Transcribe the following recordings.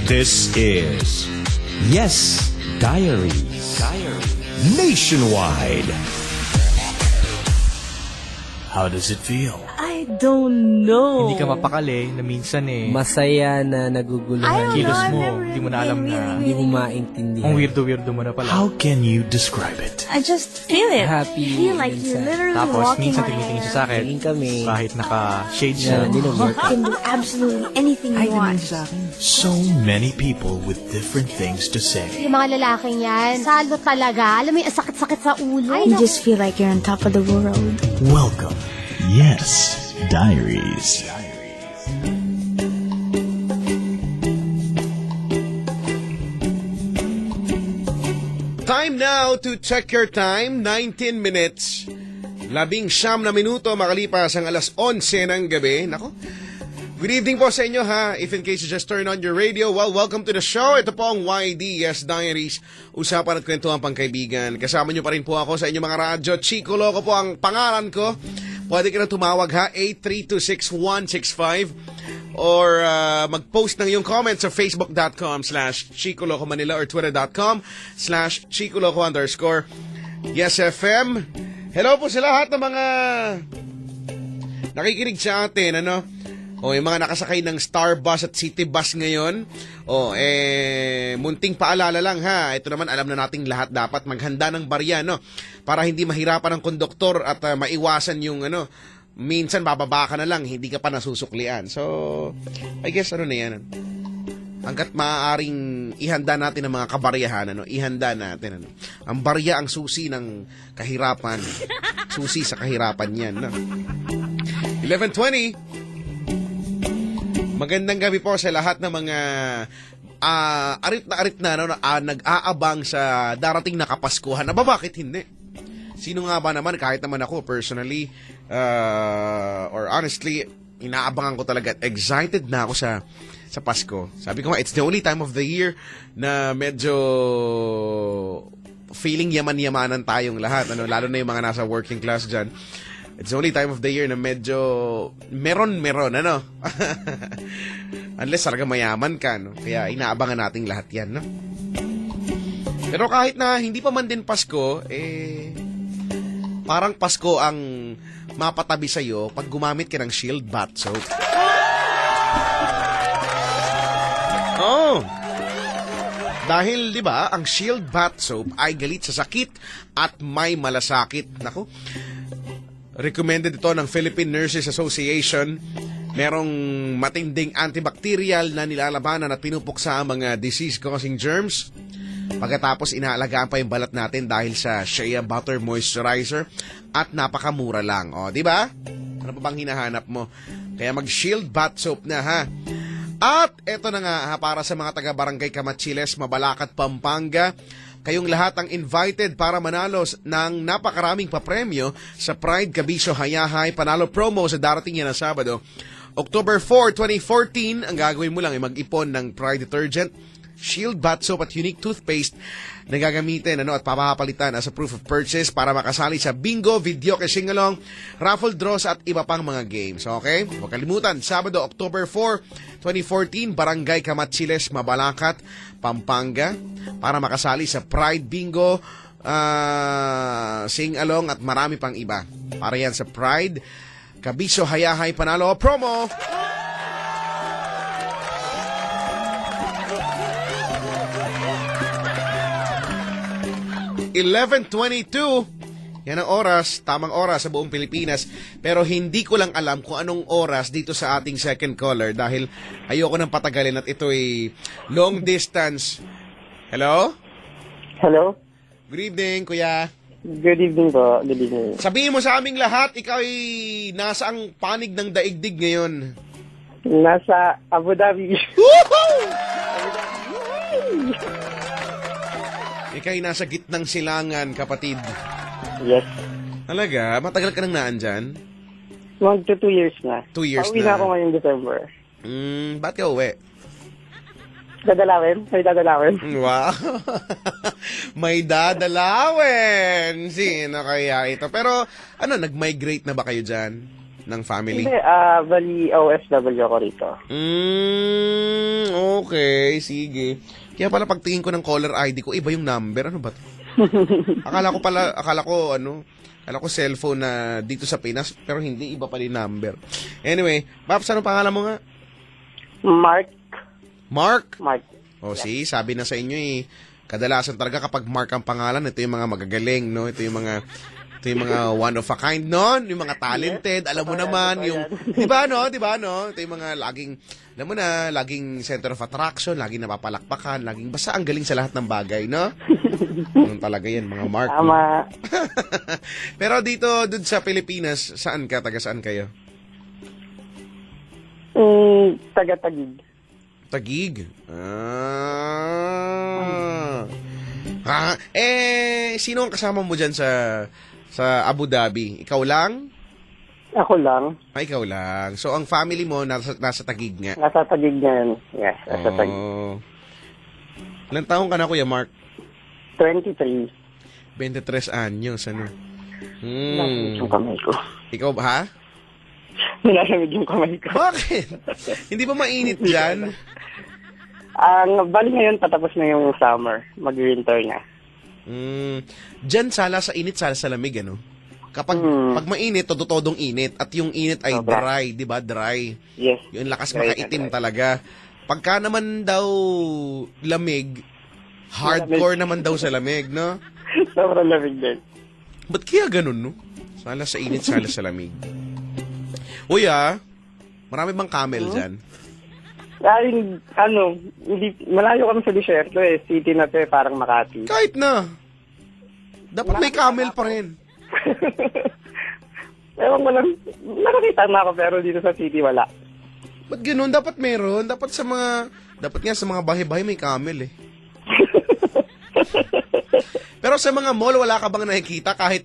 This is Yes Diaries. Nationwide. How does it feel? I don't know. Hindi ka mapakali na minsan Masaya na I naguguluhan. don't kilos know, I've mo, never hindi mo na alam been na Hindi mo really- maintindihan. ang weirdo-weirdo mo na pala. How can you describe it? I just feel it. Happy, I feel like you're minsan. literally Tapos, walking minsan on tumitingin siya air. sa akin, Tingin kami. kahit naka-shade siya. Yan, dinumort You can do absolutely anything you want. So many people with different things to say. Yung mga lalaking yan, salo talaga. Alam mo yung sakit-sakit sa ulo. You just feel like you're on top of the world. Welcome, Yes Diaries. Time now to check your time. 19 minutes. 19 na minuto makalipas ang alas 11 ng gabi. Nako. Good evening po sa inyo ha. If in case you just turn on your radio, well, welcome to the show. Ito po ang YD Yes Diaries. Usapan at kwentuhan pangkaibigan. Kasama nyo pa rin po ako sa inyong mga radyo. Chico Loco po ang pangalan ko. Pwede ka na tumawag ha. 8326165 or mag-post ng iyong comments sa facebook.com/Chico Loco Manila or twitter.com/Chico Loco _ Yes FM. Hello po sa lahat ng mga nakikinig sa atin, ano? O, yung mga nakasakay ng Star Bus at City Bus ngayon. O, munting paalala lang ha. Ito naman, alam na nating lahat dapat maghanda ng barya, no? Para hindi mahirapan ang konduktor at maiwasan yung, minsan bababa ka na lang, hindi ka pa nasusuklian. So, I guess, na yan? Hanggat maaaring ihanda natin ang mga kabaryahan, ihanda natin, Ang barya ang susi ng kahirapan. Susi sa kahirapan yan, no? 11:20. Magandang gabi po sa lahat ng mga arit na nag-aabang sa darating na Kapaskuhan. Aba, bakit hindi? Sino nga ba naman, kahit naman ako personally, or honestly, inaabangan ko talaga at excited na ako sa Pasko. Sabi ko nga, it's the only time of the year na medyo feeling yaman-yamanan tayong lahat. Lalo na yung mga nasa working class dyan. It's the only time of the year na medyo meron, Unless talaga mayaman ka, no? Kaya inaabangan nating lahat yan, no? Pero kahit na hindi pa man din Pasko, parang Pasko ang mapatabi sa'yo pag gumamit ka ng Shield Bath Soap. Oh! Dahil, di ba, ang Shield Bath Soap ay galit sa sakit at may malasakit. Naku, recommended ito ng Philippine Nurses Association. Merong matinding antibacterial na nilalabanan at pinupuksa ang mga disease-causing germs. Pagkatapos, inaalagaan pa yung balat natin dahil sa Shea Butter Moisturizer at napakamura lang. O, di ba? Ano pa bang hinahanap mo? Kaya mag-Shield Bath Soap na, ha? At eto na nga, ha, para sa mga taga-barangay Camachiles, Mabalacat, Pampanga, kayong lahat ang invited para manalo ng napakaraming papremyo sa Pride Cabisyo Hayahay Panalo Promo sa darating yan na Sabado. October 4, 2014, ang gagawin mo lang ay mag-ipon ng Pride Detergent, Shield Bath Soap at Unique Toothpaste na gagamitin at papapalitan as a proof of purchase para makasali sa bingo, video sing-along, raffle draws at iba pang mga games. Okay? Huwag kalimutan, Sabado, October 4, 2014, Barangay Camachiles, Mabalacat, Pampanga, para makasali sa Pride Bingo, sing-along at marami pang iba. Para yan sa Pride Cabisyo Hayahay Panalo Promo. $11:22. Yan ang oras, tamang oras sa buong Pilipinas. Pero hindi ko lang alam kung anong oras dito sa ating second caller dahil ayoko nang patagalin at ito'y long distance. Hello? Hello? Good evening, kuya. Good evening po. Good evening. Sabihin mo sa aming lahat, ikaw ay nasa ang panig ng daigdig ngayon. Nasa Abu Dhabi. Woohoo! Ikaw ay nasa gitnang silangan, kapatid. Yes. Talaga? Matagal ka nang naan dyan? Mag to 2 years na. 2 years Pauwi na. na ako ngayong December. Ba't ka uwi? Dadalawin? May dadalawin? Wow! May dadalawin! Sino kaya ito? Pero, nag-migrate na ba kayo dyan? ng family? Hindi, bali OFW ako rito. Okay, sige. Kaya pala pagtingin ko ng caller ID ko, iba yung number. Ano ba 'to? Akala ko cellphone na dito sa Pinas, pero hindi, iba pala yung number. Anyway, Paps, ano pangalan mo nga? Mark. Mark? Mark. See, sabi na sa inyo kadalasan talaga kapag Mark ang pangalan, ito yung mga magagaling, no? Ito yung mga one of a kind, no? Yung mga talented, alam mo naman, yung, di ba, no? Ito yung mga laging, alam mo na, laging center of attraction, laging napapalakpakan, laging, basta ang galing sa lahat ng bagay, no? Ganun talaga yan, mga Mark. No? Tama. Pero dun sa Pilipinas, saan ka? Taga saan kayo? Taga-Tagig. Tagig. Sino ang kasama mo dyan sa Abu Dhabi? Ikaw lang? Ako lang. Ikaw lang. So, ang family mo nasa Tagig nga. Nasa Tagig yan. Yes, nasa Tagig. Ilang taong ka na, Kuya Mark? 23. 23 anyos, ano? Nalamig yung kamay ko. Ikaw ba, ha? Nalamig yung kamay ko. Bakit? Hindi ba mainit dyan? Bali ngayon, patapos na yung summer. Mag-winter na. Dyan sala sa init, sala sa lamig, ano? Pag mainit, todong init. At yung init ay Sobra. dry, di ba? Dry. Yes. Yung lakas Dry na makaitim dry. talaga. Pagka naman daw lamig, hardcore naman daw sa lamig, no? Sobrang lamig din. Ba't kaya ganun, no? Sala sa init, sala sa lamig. Uy, marami bang camel dyan? Dahil, hindi, malayo kami sa disyerto City na to parang Makati. Kahit na. Dapat may camel pa rin. Ewan ko lang, nakakita na ako pero dito sa city wala. Ba't ganun? Dapat meron. Dapat nga sa mga bahay-bahay may camel, eh. Pero sa mga mall, wala ka bang nakikita kahit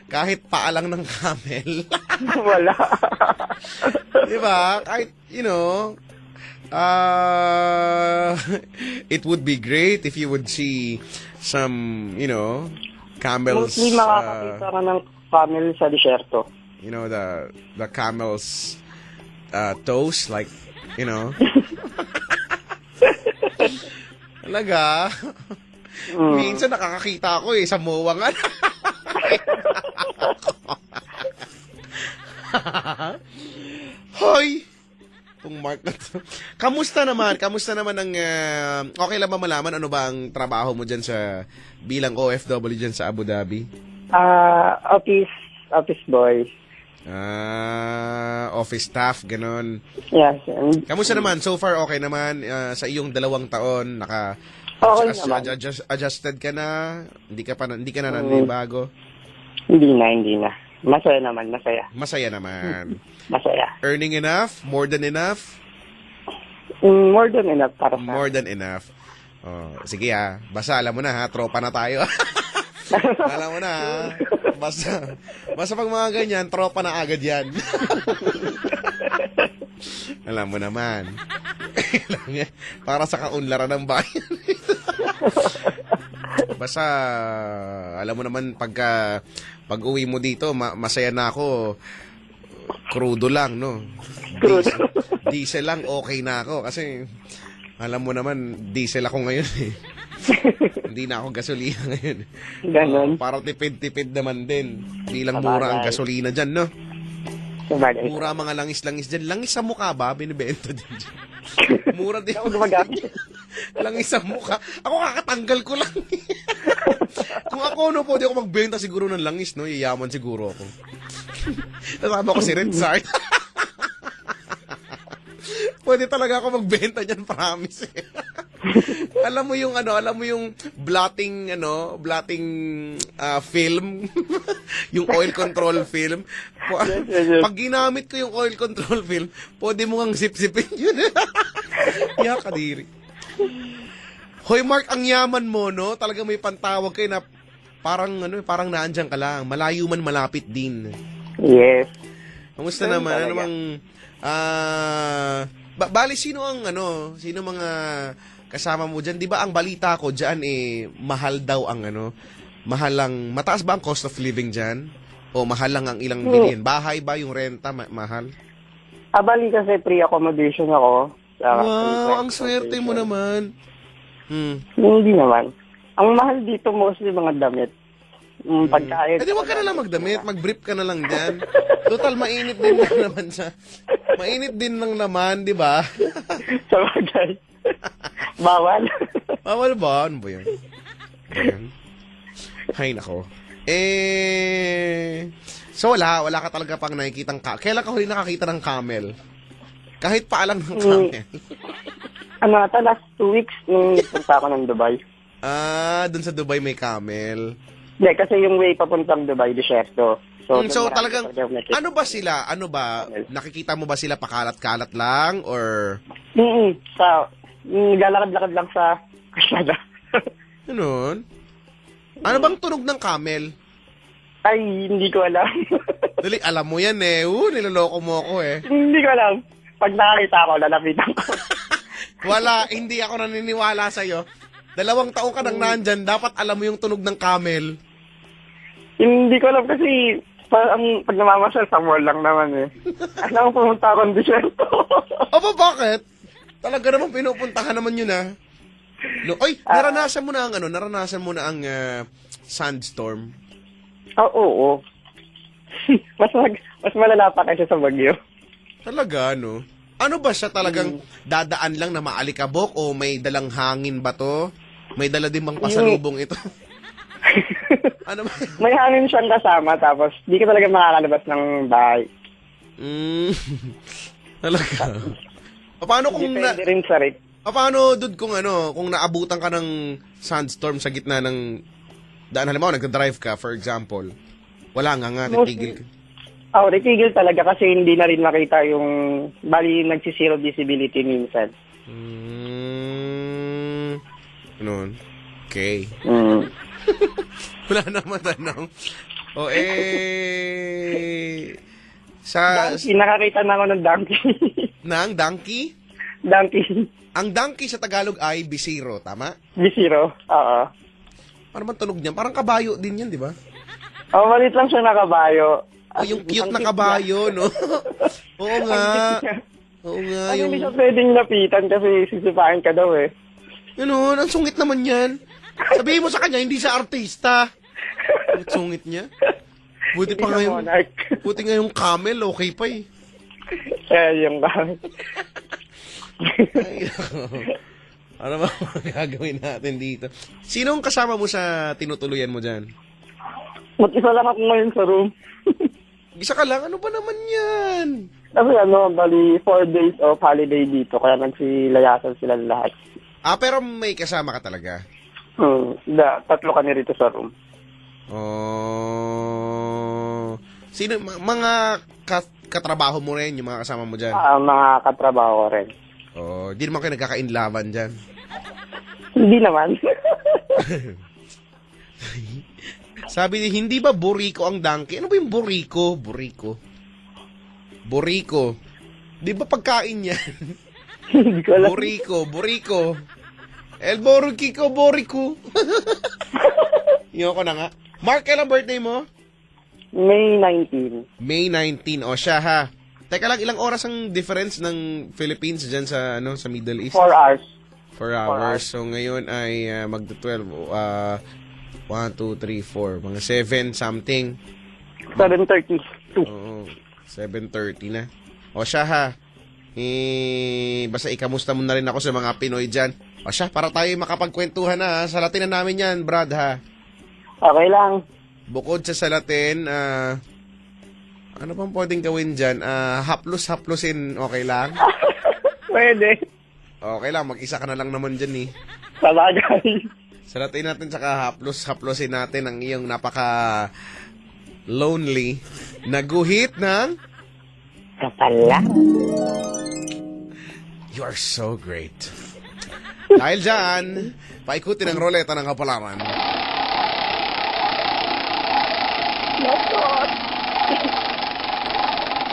kahit paalang ng camel? Wala. Diba? Kahit, it would be great if you would see some, camels. Mostly makakakita ka ng camel sa disyerto. The camel's toes, like, Talaga? Minsan nakakakita ako sa MOA nga. Hoy! Itong Mark na to. Kamusta naman ang, okay lang ba malaman ano ba ang trabaho mo dyan bilang OFW dyan sa Abu Dhabi? Office boy. Office staff, ganon. Yes. Kamusta naman? So far, okay naman sa iyong 2 taon, Okay naman. adjusted ka na? Hindi ka na nanibago? Hindi na. Masaya naman, masaya. Masaya naman. Masaya. Earning enough? More than enough? More than enough para sa More than enough. Oh, sige basta alam mo na tropa na tayo. Alam mo na Basta pag mga ganyan, tropa na agad yan. Alam mo naman. Para sa kaunlaran ng bayan. Basta, alam mo naman, pag uwi mo dito, masaya na ako. Crudo lang, no? Diesel lang, okay na ako. Kasi, alam mo naman, diesel ako ngayon, eh. Hindi na ako gasolina ngayon. Ganon. Parang tipid-tipid naman din. Hindi lang mura ang gasolina dyan, no? Sabagay. Mura mga langis-langis dyan. Langis sa mukha ba? Binibenta din dyan. Mura din. Ako gumagamit. Langis sa mukha. Ako kakatanggal ko lang. Kung ako, pwede ako magbenta siguro ng langis, no? Yayaman siguro ako. Nasama ko si Redzart. Pwede talaga ako magbenta niyan, promise. Alam mo yung blotting film, yung oil control film. Yes. Pag ginamit ko yung oil control film, pwede mo ngang sip-sipin yun. Kadiri. Hoy Mark, ang yaman mo, no? Talaga may pantawag kayo na parang naandyan ka lang. Malayo man malapit din. Yes. Kamusta naman? Ano bang bali sino mga kasama mo dyan? Di ba ang balita ko dyan mahal daw ang mataas ba ang cost of living dyan? O mahal lang ang ilang bilhin? Bahay ba yung renta? Mahal? Bali kasi free accommodation ako. Wow, ang swerte mo naman. Hindi naman. Ang mahal dito mostly mga damit. Pagkain. Di wag ka na lang magdamit, mag-brief ka na lang dyan. Total, mainit din lang naman siya. Mainit din lang naman, di ba? Sa bagay. Bawal. Bawal ba? Ano ba yun? Hay nako. So wala ka talaga pang nakikitang kailan ka huli nakakita ng camel? Kahit paalang ng camel. Ata last 2 weeks nung punta ako ng Dubai. Dun sa Dubai may camel. Hindi, kasi yung way papuntang Dubai, desyerto. So doon talagang, marami talaga ano ba sila? Ano ba? Nakikita mo ba sila pakalat-kalat lang? Or? Galakad-lakad lang sa kasada. Ano? Ano bang tunog ng camel? Ay, hindi ko alam. Dali, alam mo yan eh. Niloloko mo ako eh. Hindi ko alam. Pag nakakita ko, lalapitan ko. Wala, hindi ako naniniwala sa'yo. 2 taon ka nang nandyan, dapat alam mo yung tunog ng camel. Hindi ko alam kasi pag namamasyal sa mall lang naman eh. Alam ko pumunta akong desyerto. Aba, bakit? Talaga naman pinupuntahan naman yun ah. Oy, naranasan mo na ang sandstorm. Oo. mas malala pa kasi sa Baguio. Talaga, no? Ano ba siya talagang dadaan lang na maalikabok o may dalang hangin ba to? May dala din bang pasalubong ito? Ano ba? May hangin siyang kasama tapos di ka talaga makakalabas ng bahay. Talaga. Paano kung Depende rin sa rate. paano dude kung naabutan ka ng sandstorm sa gitna ng daan, halimbawa nagda-drive ka for example. Wala nga titigil ka. Titigil talaga kasi hindi na rin makita yung nagsisiro visibility minsan. Ganun. Okay. Wala na matanong. Nakakita na ako ng donkey. Nang donkey? Donkey. Ang donkey sa Tagalog ay bisiro, tama? Bisiro, oo. Ano man tunog niyan? Parang kabayo din yan, di ba? Malit lang siya na kabayo. Yung cute na kabayo, no? Oo nga. Oo nga. Hindi siya pwedeng lapitan kasi sisipain ka daw eh. Ang sungit naman yan. Sabihin mo sa kanya, hindi siya artista. Ang sungit niya. Buti pa nga yung camel, okay pa eh. Yung camel. Ano ba gagawin natin dito? Sino ang kasama mo sa tinutuluyan mo dyan? Mag-isa lang ako ngayon sa room. Isa ka lang? Ano ba naman yan? Kasi 4 days of holiday dito, kaya nagsilayasan sila lahat. Pero may kasama ka talaga? 3 kami rito sa room. Sino? Mga katrabaho mo rin, yung mga kasama mo dyan? Mga katrabaho ko rin. Di naman kayo nagkakainlaban dyan? Hindi naman. Sabi, hindi ba buriko ang donkey? Ano ba yung buriko? Buriko. Di ba pagkain yan? Hindi ko alam. Buriko. El boriko. Yun ko na nga. Mark, kailan birthday mo? May 19. May 19. O siya ha. Teka lang, ilang oras ang difference ng Philippines dyan sa Middle East? 4 hours. 4 hours. So ngayon ay magda-12. 1, 2, 3, 4. Mga 7 something. 7:32. Oo. 7:30 na. O siya ha. Basta ikamusta mo na rin ako sa mga Pinoy dyan. O siya, para tayo makapagkwentuhan na ha. Salatin na namin yan, Brad ha. Okay lang. Bukod sa salatin, ano pang pwedeng gawin dyan? Haplos-haplosin, okay lang? Pwede. Okay lang, mag-isa ka na lang naman dyan eh. Sabagay. Salatin natin saka haplos-haplosin natin ang iyong napaka-lonely na guhit ng... Kapala. You are so great. Dahil dyan, paikutin ang roleta ng kapalaran.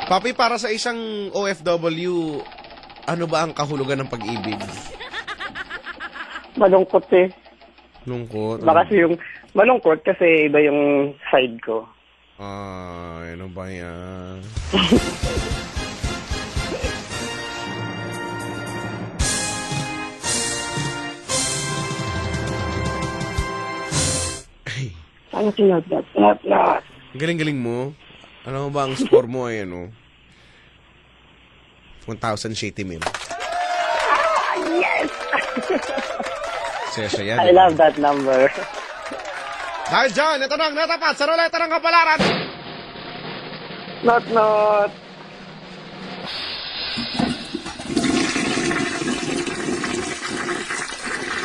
Papi, para sa isang OFW, ano ba ang kahulugan ng pag-ibig? Malungkot eh. Lungkot. Baka kasi malungkot kasi iba yung side ko. Ay, ano ba yan? Ano sinod? Not. Galing-galing mo. Ano ba ang score mo ay ano? 1,000 shitty mil. Yes! Sesya yan. I love that number. Dahil dyan, ito na ang natapat sa ruleta ng kapalaran. Not.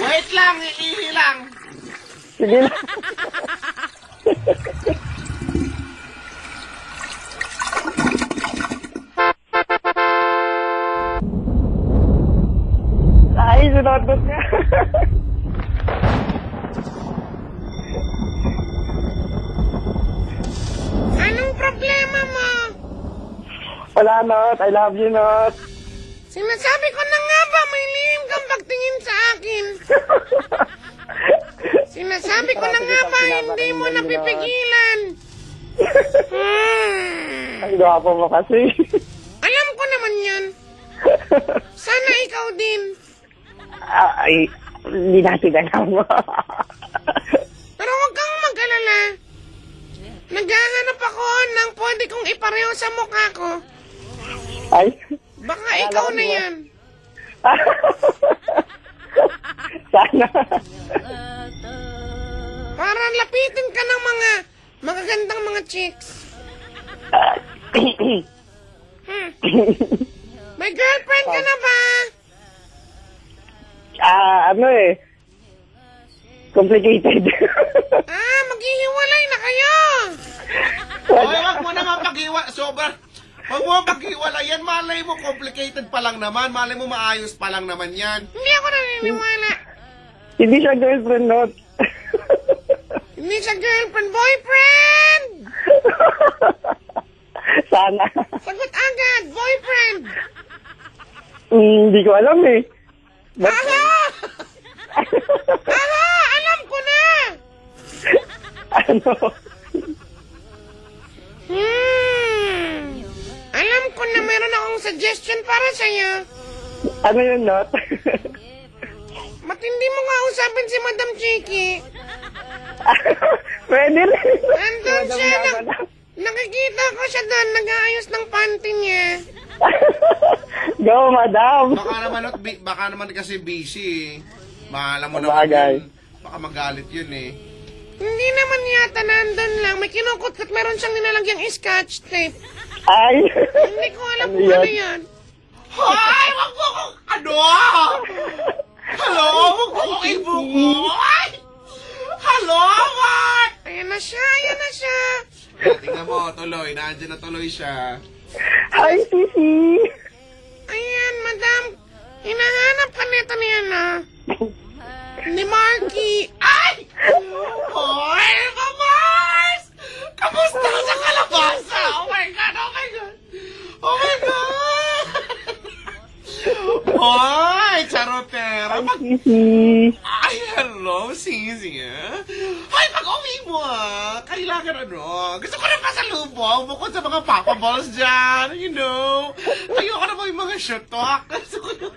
Wait lang, iihi lang. Sige na. Ay, sinodot niya. Anong problema mo? Wala, Not. I love you, Not. Sinasabi ko na nga ba, may lihim kang pagtingin sa akin. Sinasabi ko na nga ba, hindi mo napipigilan. Ang gwapo mo kasi. Alam ko naman yun. Sana ikaw din. Ay, hindi natin alam. Pero huwag kang mag-alala. Naghahanap ako ng pwede kong ipareho sa mukha ko. Ay. Baka ikaw na yan. Sana. Para lapitin ka ng mga magagandang mga chicks. May girlfriend ka na ba? Ano eh. Complicated. Maghihiwalay na kayo. Hoy, wag mo naman paghiwa. Wag mo paghiwala yan. Malay mo, complicated pa lang naman. Malay mo, maayos pa lang naman yan. Hindi ako naniniwala. Hindi siya girlfriend, Not. Hindi siya girlfriend, boyfriend! Sana. Sagot agad, boyfriend! Hindi ko alam eh. Aha! Aha! Alam ko na! Ano? Alam ko na meron akong suggestion para sa'yo. Ano yun, Not? Ba't hindi mo nga usapin si Madam Chiki? Pwede rin. Andun siya, nakikita ko siya doon, nag-aayos ng panty niya. Go, madam. Baka naman kasi busy eh. Mahala mo Bagay. naman yun. Baka magalit yun eh. Hindi naman yata nandun lang. May kinukot-kot, meron siyang ninalagyang scotch tape. Ay. Hindi ko alam kung ano yan. Hoy! Wag mo kong ano! Hello? Wag mo kong ibukoy! Hello, Mark! Ayan na siya. Tingnan mo, tuloy. Nandiyan na tuloy siya. Hi, Sisi. Ayan, madam. Hinahanap ka nito ni ano? Ni Marky. Ay! Hoy, Mars! Kamusta ka sa kalabasa? Oh my God, oh my God! Oh my God! Hoy, charotera! Sisi. Ay, hello, Sisi. Hoy, pag-uwi mo kailangan gusto ko na pasalubong bukod sa mga papa balls dyan, you know. Ayoko na mo yung mga shutok. Gusto ko yung,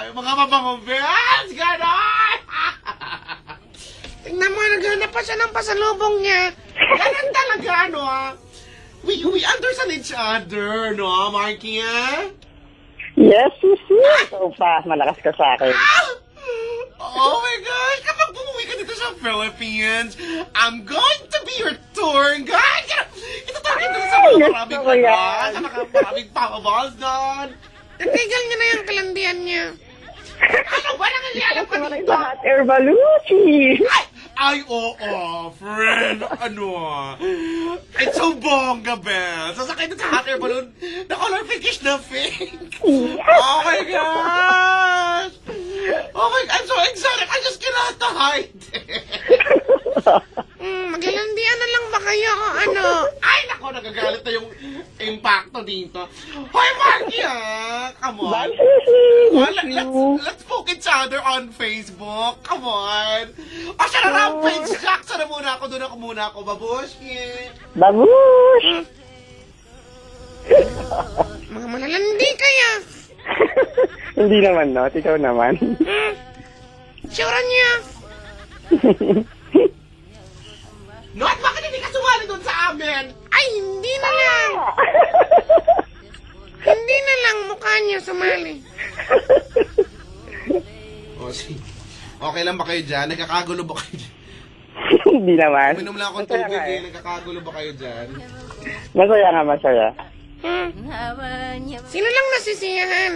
yung mga mabangobels, gano'n. Tingnan mo, naghanap pa siya ng pasalubong niya. Ganun talaga, We understand each other, no, Marky, Yes, Sisi. So pa, malakas ka sa akin. Oh my gosh! Kapag bumuwi ka dito sa Philippines, I'm going to be your tour guide! Itutuloy kita sa mga maraming Gusto ko yan. sa mga maraming papaballs doon! Tigil niya na yung kalandian niya. Ano ba nangyayari pa Ano dito? sa hot air baluchi? Ay, oo, friend! It's so bongga, Belle! Sasakay doon sa hot air balloon na color pinkish na pink! Oh my gosh! Oh my God, I'm so excited! I just cannot hide it! Maglalandian na lang ba kayo o ano? Ay, nako, nagagalit na yung impacto dito. Hoy, Marky, come on. Let's poke each other on Facebook. Come on. O, siya na rampage jack. Sana muna ako, doon ako muna ako. Babushki. Babush! Mga malalandi kaya. Hindi naman, no? Ikaw naman. Sure niya. Not, bakit hindi ka sumali doon sa amin? Ay, hindi na lang. Hindi na lang mukha niya sumali. O, okay lang ba kayo dyan? Nagkakagulo ba kayo dyan? Hindi naman. Uminom lang akong Masaya tubig nga eh. Nagkakagulo ba kayo dyan? Masaya nga, masaya. Sino lang nasisiyahan?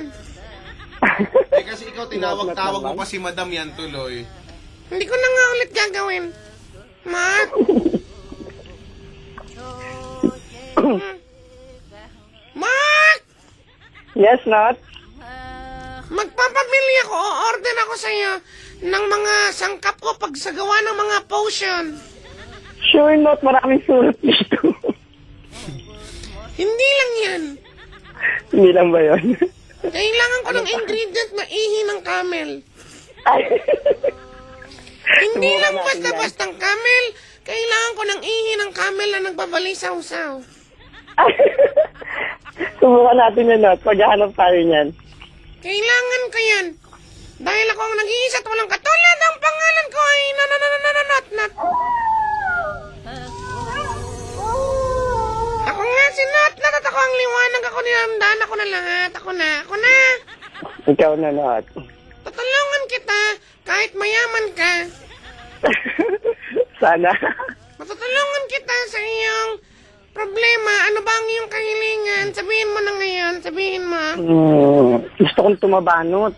Eh kasi ikaw tinawag-tawag mo pa si Madam yan tuloy. Hindi ko na nga ulit gagawin. Mark? Mark! Yes, not? Magpapamili ako. O-order ako sa'yo ng mga sangkap ko pag sagawa ng mga potion. Sure not, maraming sulat dito. Hindi lang yan. Hindi lang ba yun? Kailangan ko ng ingredient na ihi ng camel. Ay. Hindi Subukan lang natin basta-bastang camel. Kailangan ko ng ihi ng camel na nagbabalisaw-saw. Subukan natin yun, not. Paghahanap tayo niyan. Kailangan ko yan. Dahil ako ang nag-iisa at walang katulad, ang pangalan ko ay Not. Ako nga si Not at ako ang liwanag, ako nilamdaan, ako na lahat, ako na. Ikaw na, not. Tutulungan kita kahit mayaman ka. Sana. Matutulungan kita sa iyong problema. Ano ba ang iyong kahilingan? Sabihin mo na ngayon, sabihin mo. Gusto kong tumabanot.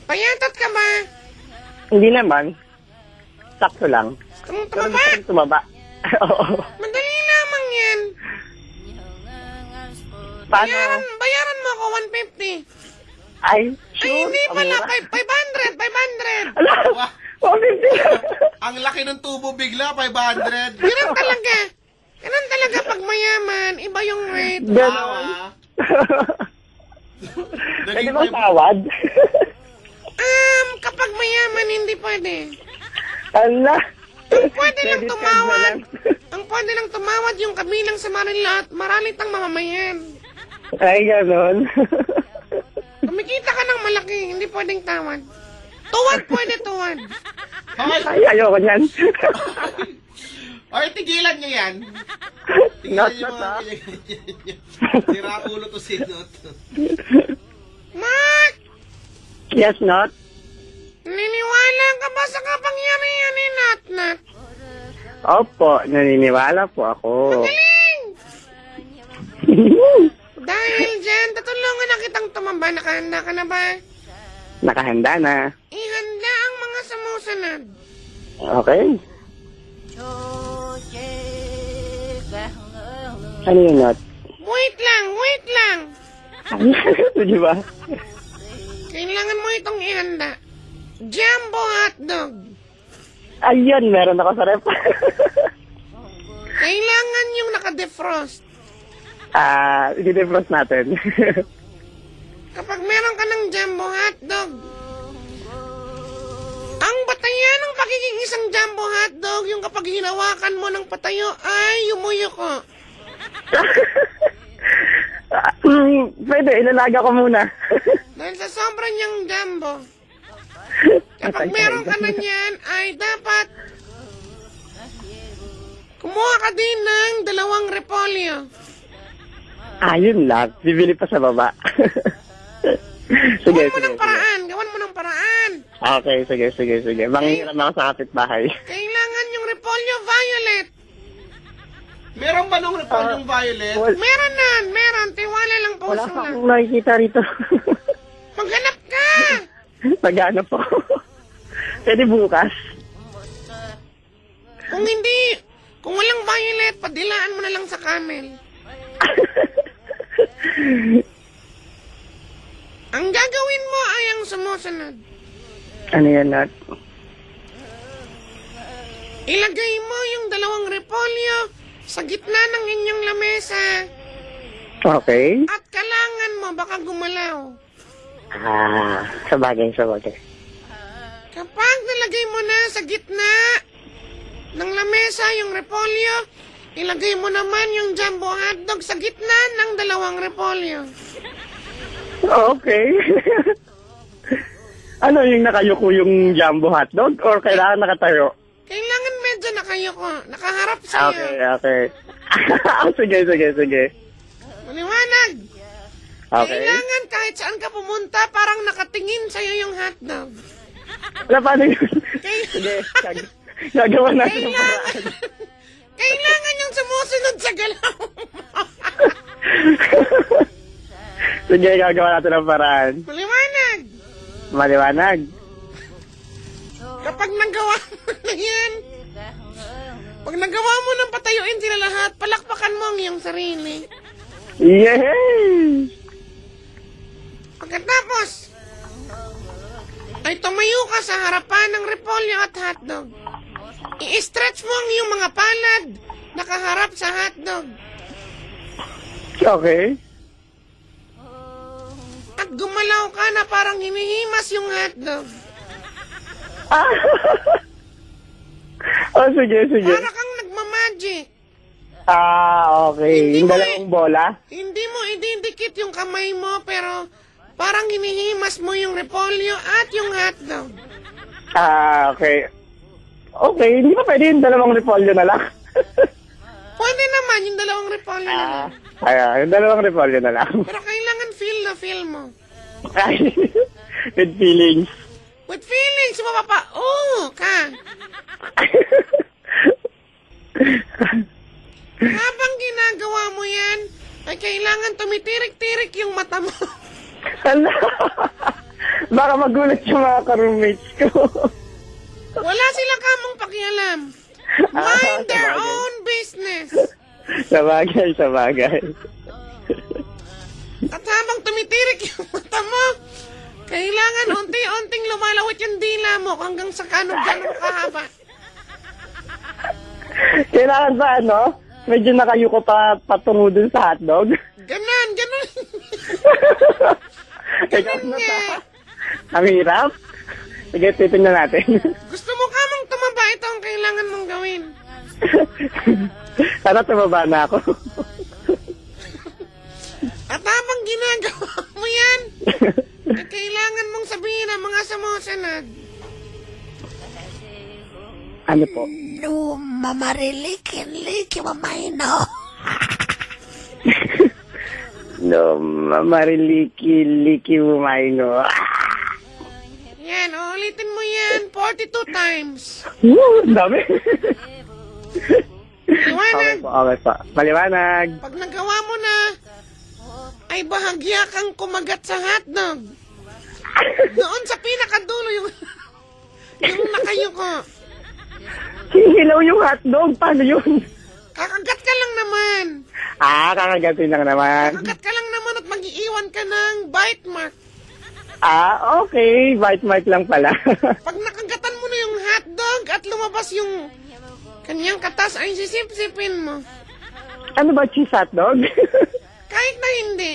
Payatot ka ba? Hindi naman. Sakto lang. Gusto mong Pero tumaba? gusto kong tumaba. Oo. Madali lamang yan. Paano? Bayaran mo ako 150. Ay, Ay, sure. hindi pala. Ang mura. 500. Ala, Wah, 150. ang laki ng tubo bigla, 500. Ganun talaga. Ganun talaga pag mayaman. Iba yung rate. Ganon. Pwede Naging bang tawad? Kapag mayaman, hindi pwede. Ala. Ang pwede lang Credit card na tumawad. lang. Ang pwede lang tumawad yung kabilang sa Marilot. Maralitang mamamayan. Ay, ganon. Kumikita ka ng malaki, hindi pwedeng tawad. Tuwad pwede tuwad. Ay, ayoko niyan. Ay, tigilan niyo yan. Not, Tigilan niyo not, mga ah. Sira ulo to si Not. Mark! Yes, not? Naniniwala ka ba sa kapangyarihan ni Nat? Opo, naniniwala po ako. Galing! Dahil dyan, tutulungan na kitang tumamba. Nakahanda ka na ba? Nakahanda na. Ihanda ang mga sumusunod. Okay. Ano yun, not? Wait lang. Di ba? Kailangan mo itong ihanda. Jumbo hotdog. Ayun, meron ako sa rep. Kailangan yung naka-defrost. I-defrost natin. Kapag meron ka ng jumbo hotdog, ang batayan ng pagiging isang jumbo hotdog, yung kapag hinawakan mo ng patayo, ay yumuyo ko. Pwede, ilalaga ko muna. Dahil sa sobrang niyang jumbo. Kapag meron ka na niyan, ay dapat kumuha ka din ng 2 repolyo. Ayun lang, bibili pa sa baba. Sige, Gawan mo ng paraan. Okay, sige. Manghiram ako sa kapitbahay. Kailangan yung repolyo violet. Meron ba nung yung violet? Meron. Tiwala lang po Wala lang. pa akong nakikita rito. Maghanap ka. Naghanap po. Pwede bukas. Kung walang violet, padilaan mo na lang sa camel. Ang gagawin mo ay ang sumusunod. Ano yan, Nat? Ilagay mo yung 2 repolyo sa gitna ng inyong lamesa. Okay. At kailangan mo baka gumalaw. Sabagay. Kapag nilagay mo na sa gitna ng lamesa yung repolyo, ilagay mo naman yung jumbo hotdog sa gitna ng dalawang repolyo. Okay. Ano yung nakayuko yung jumbo hotdog or kailangan nakatayo? Kailangan medyo nakayuko, nakaharap sa'yo. Okay. Sige. Maliwanag. Okay. Kailangan kahit saan ka pumunta, parang nakatingin sa'yo yung hotdog. Wala, paano yun? Sige, gagawa natin ang Kailangan, paraan. kailangan yung sumusunod sa galaw. Sige, gagawa natin ang paraan. Maliwanag. Maliwanag. Kapag nagawa mo na yan, pag nagawa mo ng patayuin sila lahat, palakpakan mo ang iyong sarili. Yay! Pagkatapos, ay tumayo ka sa harapan ng repolyo at hotdog. I-stretch mo ang iyong mga palad nakaharap sa hotdog. Okay. At gumalaw ka na parang hinihimas yung hotdog. Oh, sige. Para kang nagmamagic. Okay. Hindi Yung mo dalawang bola? Hindi mo ididikit yung kamay mo, pero parang hinihimas mo yung repolyo at yung hotdog. Okay. Okay, hindi ba pwede yung dalawang repolyo na lang? Pwede naman yung dalawang repolyo na lang. Yung dalawang repolyo na lang. Pero kailangan feel na feel mo. Ay, with feelings. With feelings, ka. Habang ginagawa mo yan, ay kailangan tumitirik-tirik yung mata mo. Hala. Baka magulat yung mga ka-roommates ko. Wala silang kamong pakialam. Mind their own business. Sabagay. At habang tumitirik yung mata mo, kailangan unti-unting lumalawit yung dila mo hanggang sa ganong kahaba. Kailangan ba, medyo nakayuko pa patungo dun sa hotdog? Ganon. Ikaw na nga. Ang hirap. Sige, titignan natin. Gusto mo kamong tumaba, ito ang kailangan mong gawin. Sana tumaba na ako. At habang ginagawa mo yan, ay kailangan mong sabihin ang mga sumusunod. Ano po? No, mamarilikin-liki, mamay, no. No, mariliki-liki umayno. Yan, ulitin mo yan 42 times. Ang dami. Liwanag. Okay po. Maliwanag. Pag nagawa mo na, ay bahagya kang kumagat sa hotdog. Doon sa pinakadulo yung nakayuko. Hihilaw yung hotdog. Paano yun? Kakagat ka lang naman. Kakagatin lang naman. Kakagat ka lang naman at mag-iiwan ka ng bite mark. Okay. Bite mark lang pala. Pag nakagatan mo na yung hotdog at lumabas yung kanyang katas, ay sisip-sipin mo. Ano ba, cheese hotdog? Kahit na hindi.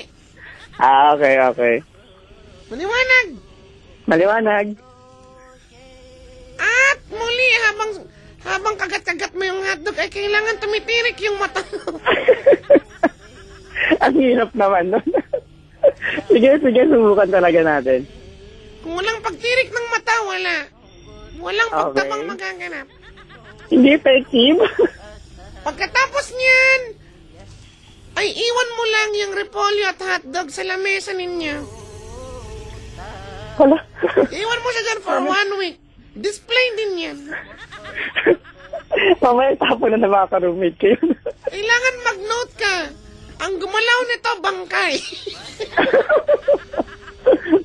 Okay. Maliwanag. Maliwanag. At muli, habang kagat-kagat mo yung hotdog, ay kailangan tumitirik yung mata mo. Ang hirap naman nun. Sige, subukan talaga natin. Kung walang pagtirik ng mata, wala. Walang Okay. pagtabang magaganap. Hindi effective. Pagkatapos niyan, ay iwan mo lang yung repolyo at hotdog sa lamesa ninyo. Hala. Iwan mo siya dyan for 1 week. Display din yan. Mamaya tapo na mga ka-roommate ko yun. Kailangan mag-note ka. Ang gumalaw nito, bangkay.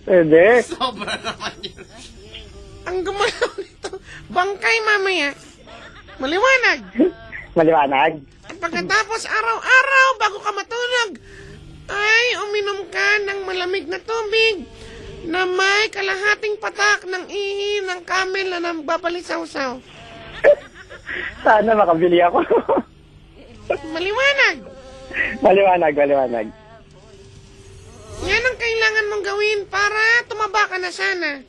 Pwede. Ang gumalaw nito, bangkay mamaya. Maliwanag. Maliwanag. At pagkatapos araw-araw, bago ka matulog, ay uminom ka ng malamig na tubig na may kalahating patak ng ihi ng camel na nambabalisaw-saw. Sana makabili ako. Maliwanag. Maliwanag. Yan ang kailangan mong gawin para tumaba ka na sana.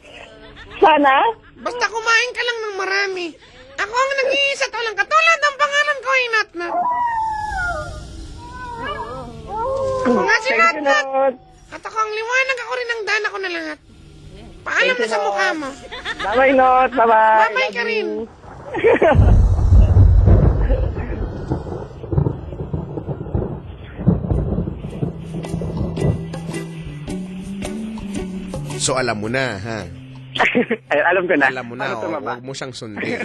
Sana? Basta kumain ka lang ng marami. Ako ang nag-iisa to lang katulad ang pangalan ko ay Notnot. Ako nga si Thank you, Notnot. Not. At ako ang liwanag, ako rin ang daan, ako na lahat. Paalam na sa mukha mo. Bye-bye, Not. Bye-bye. Bye-bye ka rin. So alam mo na, ha? Ay, alam ko na. Alam mo na, Paano tumaba? huwag mo siyang sundin.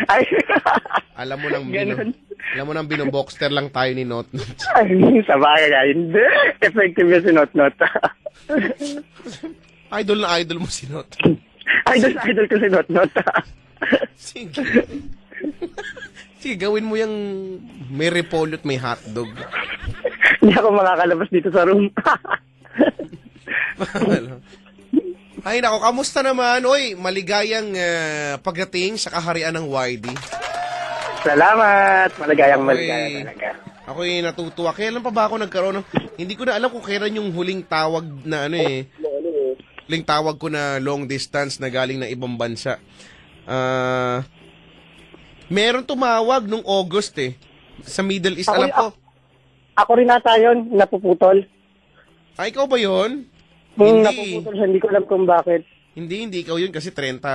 Ay, Alam mo nang Ganun. alam mo nang binoboxter lang tayo ni Not. ay, sa bagay. Hindi. Effective yun si Not. Idol na idol mo si Not. Idol ko si Not. Sige. Sige, gawin mo yung may repolyo at may hotdog. Hindi ako makakalabas dito sa room. Ay nako, kamusta naman? Oy, maligayang pagdating sa kaharian ng YD. Salamat. Maligayang Oy. talaga. Ako'y natutuwa. Kailan pa ba ako nagkaroon ng... Hindi ko na alam kung kailan yung huling tawag na huling tawag ko na long distance na galing ng ibang bansa. Meron tumawag nung August sa Middle East. Alam ko. Ako rin nata yun, napuputol. Ay, ikaw ba yun? Napuputol siya, hindi ko alam kung bakit. Hindi ikaw yun kasi 30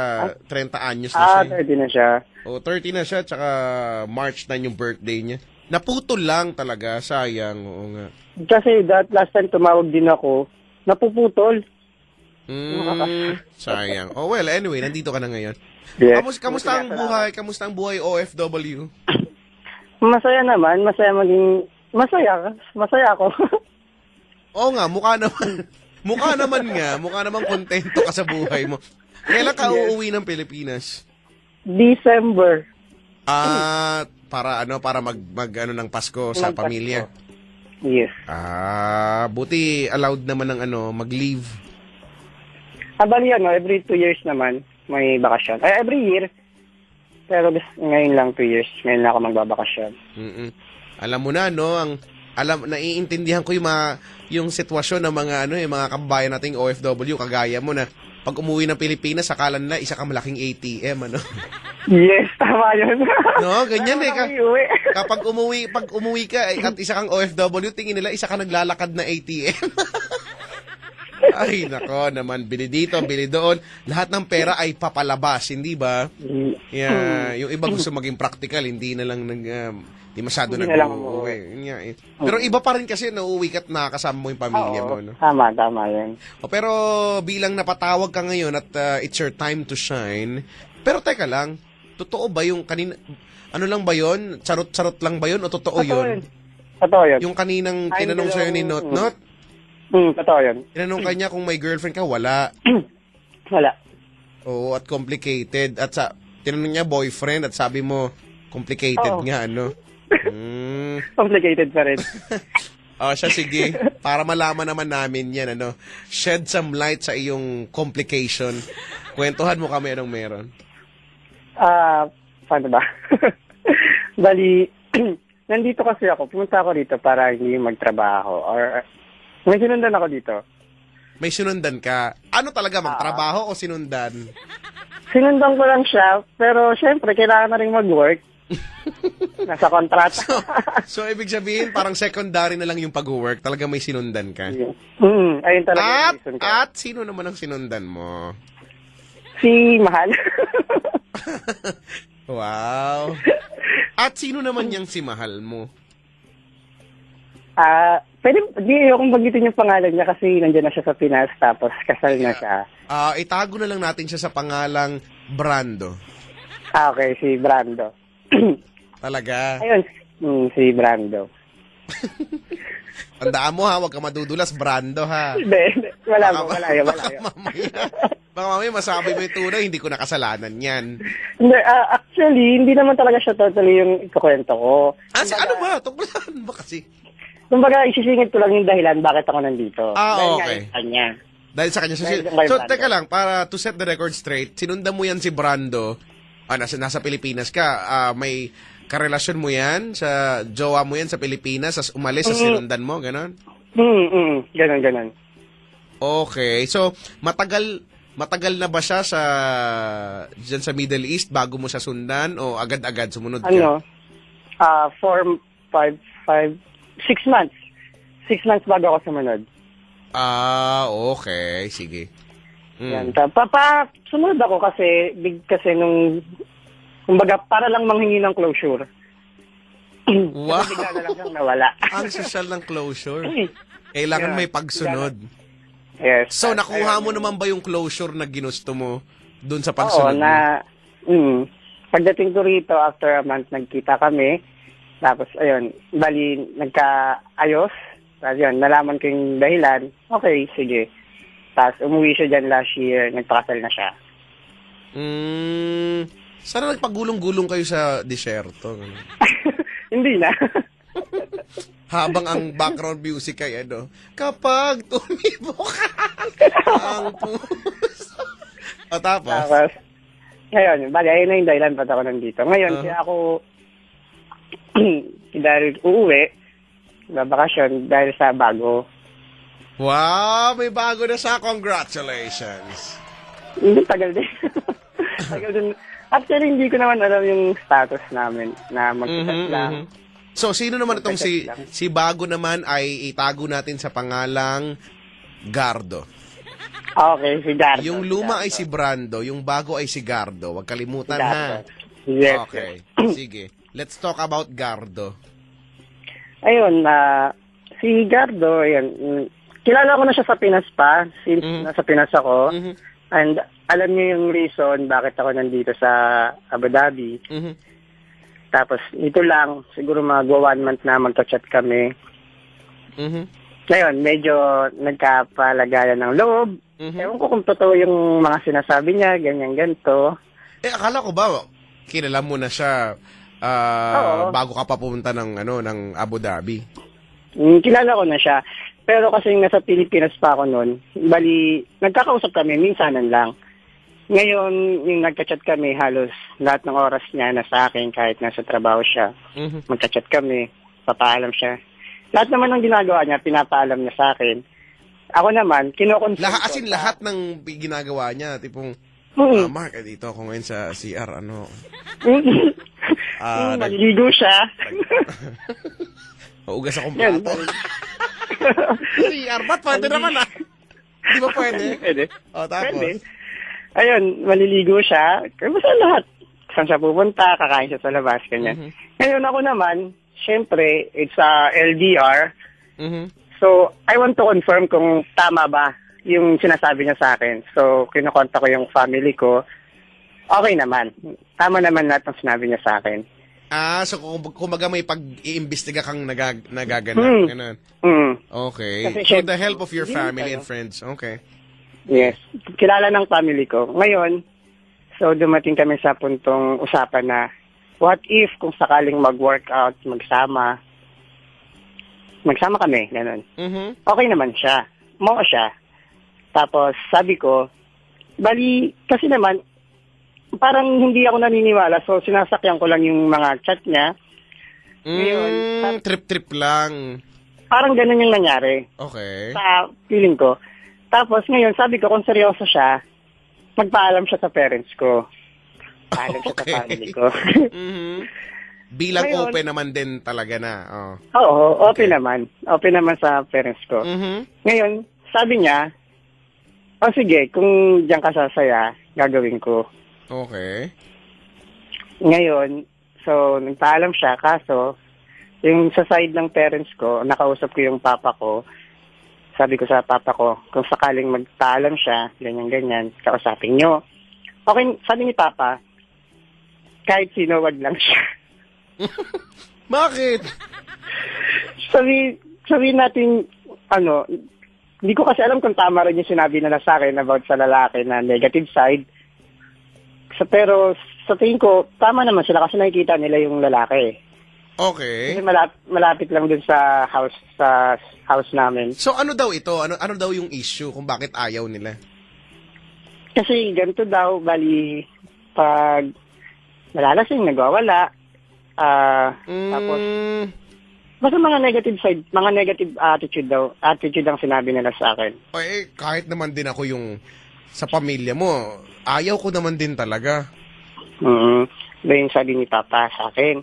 anyos na siya. 30 na siya. O, 30 na siya, tsaka March 9 yung birthday niya. Naputol lang talaga, sayang. Oo nga. Kasi last time tumawag din ako, napuputol. Sayang. Oh well, anyway, nandito ka na ngayon. Yes. Kamusta ang buhay? Kamusta ang buhay OFW? Masaya naman, masaya ako. Oo nga, mukha naman kontento ka sa buhay mo. Kailan ka uuwi ng Pilipinas? December. Para ng Pasko sa pamilya. Yes. Buti allowed naman ng mag-leave. Bali every 2 years naman may bakasyon. Ay, every year. Pero ngayon lang 2 years. Ngayon lang ako magbabakasyon. Alam mo na, naiintindihan ko yung sitwasyon ng mga kababayan nating OFW, kagaya mo na pag umuwi ng Pilipinas, akala nila isa kang malaking ATM, Yes, tama yun. No, ganyan Uwi. Pag umuwi ka at isa kang OFW, tingin nila isa kang naglalakad na ATM. Ay, nako naman, bili dito, bili doon. Lahat ng pera ay papalabas, hindi ba? Yeah, yung iba gusto maging practical, hindi na lang hindi masyado Hindi na lang nag-uwi. Pero iba pa rin kasi nauuwi ka at nakakasama mo yung pamilya mo. No? Tama yun. Pero bilang napatawag ka ngayon at it's your time to shine, pero teka lang, totoo ba yung kanina, lang ba yun? Charot-charot lang ba yun o totoo yun? Totoo yun. Yung kaninang tinanong sa'yo ni Not? Totoo yun. Tinanong kanya kung may girlfriend ka, wala. Wala. Oo, at complicated. At tinanong niya boyfriend at sabi mo, complicated nga, Complicated pa rin. Siya, sige. Para malaman naman namin yan, Shed some light sa iyong complication. Kwentuhan mo kami anong meron. Paano ba? Bali, nandito kasi ako. Pumunta ako dito para hindi magtrabaho. Or, may sinundan ako dito. May sinundan ka. Ano talaga, magtrabaho o sinundan? Sinundan ko lang siya, pero syempre, kailangan na rin mag-work. Nasa kontrata. So, ibig sabihin, parang secondary na lang yung pag-work. Talaga may sinundan ka. Ayun talaga yung reason ko. At sino naman ang sinundan mo? Si Mahal. Wow. At sino naman yung si Mahal mo? Di akong bagitin yung pangalan niya kasi nandiyan na siya sa Pinas tapos kasal na siya. Itago na lang natin siya sa pangalang Brando. Okay, si Brando. Talaga? Ayun, si Brando. Tandaan mo huwag ka madudulas, Brando ha. Hindi, wala mo. Baka mamaya masabi mo yung tunay, hindi ko nakasalanan yan. Hindi, actually, hindi naman talaga siya totally yung ikukwento ko. Ano ba? Tungkulan ba kasi? Kumbaga, isisingit ko lang yung dahilan bakit ako nandito. Okay. Dahil sa kanya. Dahil sa kanya. So, teka lang, para to set the record straight, sinundan mo yan si Brando, nasa Pilipinas ka, may karelasyon mo yan? Sa jowa mo yan sa Pilipinas? As umalis, sa sinundan mo? Ganon? Ganon. Okay. So, matagal na ba siya dyan sa Middle East bago mo siya sundan? O agad-agad sumunod ka? 6 months. 6 months bago ako sumunod. Okay. Sige. Yan. Sumunod ako kasi kumbaga, para lang manghingi ng closure. Wow! Kasi bigla na lang siyang nawala. Ang social ng closure. Kailangan Yeah. may pagsunod. Yes. So, nakuha mo naman ba yung closure na ginusto mo dun sa Oo, pagsunod mo? pagdating ko rito, after a month, nagkita kami. Tapos, ayun, bali, nagkaayos. Tapos, yun, nalaman ko yung dahilan. Okay, sige. Tapos, umuwi siya dyan last year. Nagpakasal na siya. Sana nagpagulong-gulong kayo sa disyerto. Hindi na. Habang ang background music ay kapag tumibo ka ang puso. O tapos? Tapos, ngayon, bali, ayun na yung dahilan ba't ako nandito. Ngayon, kaya ako dahil uuwi, babakasyon dahil sa bago. Wow, may bago na siya. Congratulations. Hindi, tagal din. Tagal din. Actually, hindi ko naman alam yung status namin na mag-chat lang. So, sino naman itong Mag-chat lang. si bago naman ay itago natin sa pangalang Gardo. Okay, si Gardo. Yung luma ay si Brando, yung bago ay si Gardo. Huwag kalimutan Gardo. ha. Yes. Okay, sige. Let's talk about Gardo. Ayun, si Gardo, ayun, kilala ko na siya sa Pinas pa, since nasa Pinas ako. And alam niyo yung reason bakit ako nandito sa Abu Dhabi. Tapos, ito lang, siguro magwa 1 month na magka-chat kami. Ngayon, medyo nagkapalagayan ng loob. Ewan ko kung totoo yung mga sinasabi niya, ganyan-ganto. Akala ko ba, kilala mo na siya bago ka pa pumunta ng Abu Dhabi? Kilala ko na siya. Pero kasi nasa Pilipinas pa ako noon, bali, nagkakausap kami, minsanan lang. Ngayon, yung nagka-chat kami, halos lahat ng oras niya nasa akin kahit nasa trabaho siya. Magka-chat kami, papaalam siya. Lahat naman ng ginagawa niya, pinapaalam niya sa akin. Ako naman, kinoconfirm ko. Lahat ng ginagawa niya, tipong, Mark, dito ako ngayon sa CR, Maliligo siya. Uugas akong Yan. plato. CR, ba't pwede naman Di ba pwede? Pwede. O, tapos? Pwede. Ayun, maliligo siya. Basta lahat. Saan siya pupunta, kakain siya sa labas, ganyan. Ngayon ako naman, syempre, it's LDR. So, I want to confirm kung tama ba yung sinasabi niya sa akin. So, kinukonta ko yung family ko. Okay naman. Tama naman lahat ng sinabi niya sa akin. So kumbaga may pag-iimbestiga kang nagaganap. Ganun. Okay. Kasi So, the help of your family and friends. Okay. Yes. Kilala ng family ko. Ngayon, so dumating kami sa puntong usapan na what if kung sakaling mag-workout, magsama kami, ganun. Okay naman siya. Mo siya. Tapos sabi ko, bali, kasi naman, parang hindi ako naniniwala. So, sinasakyan ko lang yung mga chat niya. Ngayon, trip-trip lang. parang ganun yung nangyari. Okay. Sa feeling ko. Tapos ngayon, sabi ko, kung seryoso siya, magpaalam siya sa parents ko. Paalam siya sa family ko. Bilang Ngayon, open naman din talaga na. Oo, open naman. Open naman sa parents ko. Ngayon, sabi niya, sige, kung diyan ka sasaya, gagawin ko. Okay. Ngayon, so, nagpaalam siya, kaso, yung sa side ng parents ko, nakausap ko yung papa ko, sabi ko sa papa ko, kung sakaling magpaalam siya, ganyan-ganyan, kausapin nyo. Okay, sabi ni papa, kahit sino, wag lang siya. Bakit? Sabi natin, hindi ko kasi alam kung tama rin yung sinabi nila sa akin about sa lalaki na negative side. Pero sa tingin ko, tama naman sila kasi nakikita nila yung lalaki. Okay. Kasi malapit lang dun sa house namin. So ano daw ito? Ano daw yung issue kung bakit ayaw nila? Kasi ganito daw, bali, pag nalalasing, nagwawala, Tapos, basta mga negative side, mga negative attitude ang sinabi nila sa akin. Kahit naman din ako yung sa pamilya mo, ayaw ko naman din talaga. Yung sabi ni Papa sa akin.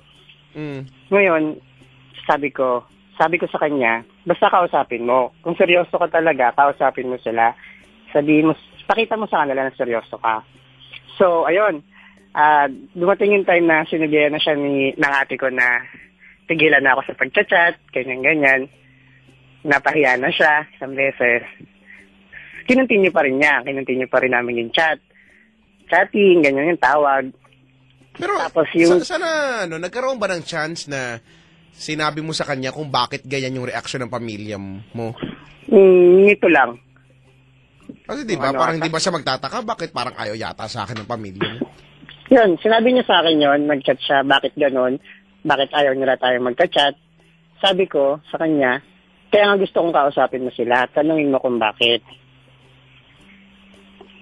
Ngayon, sabi ko sa kanya, basta kausapin mo. Kung seryoso ka talaga, kausapin mo sila. Sabihin mo, pakita mo sa kanila na seryoso ka. So, ayun. Dumating yung time na sinabihan na siya ng ate ko na tigilan na ako sa pagchat-chat, ganyan-ganyan. Napahiya na siya isang beses. Kinontinue pa rin niya. Kinontinue pa rin namin yung chat. Chatting, ganyan yung tawag. Pero, tapos yung... sana, nagkaroon ba ng chance na sinabi mo sa kanya kung bakit ganyan yung reaksyon ng pamilya mo? Ito lang. Kasi diba, parang di ba siya magtataka, bakit parang ayaw yata sa akin ng pamilya mo? Yun, sinabi niya sa akin yun, nag-chat siya, bakit ganon, bakit ayaw nila tayo magka-chat. Sabi ko sa kanya, kaya nga gusto kong kausapin mo sila, tanungin mo kung bakit.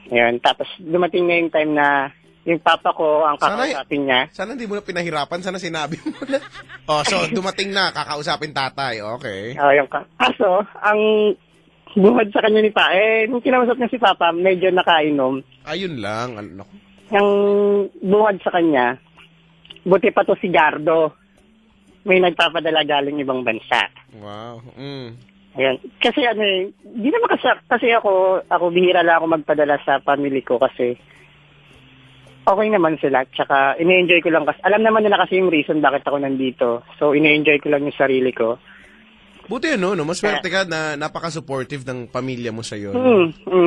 Yun, tapos dumating na yung time na yung papa ko ang kakausapin niya. Sana hindi mo na pinahirapan, sana sinabi mo na. So dumating na, kakausapin tatay, okay. Kaso, ang buhad sa kanya ni Pa, nung kinausap niya si Papa, medyo nakainom. Ayun lang, ano. Yung buhad sa kanya, buti pa to si Gardo. May nagpapadala galing ibang bansa. Wow. Ayan. Kasi di naman kasi ako bihira lang ako magpadala sa family ko kasi okay naman sila. Tsaka ine-enjoy ko lang kasi, alam naman nila kasi yung reason bakit ako nandito. So ine-enjoy ko lang yung sarili ko. Buti no? Maswerte ka na napaka-supportive ng pamilya mo sa'yo.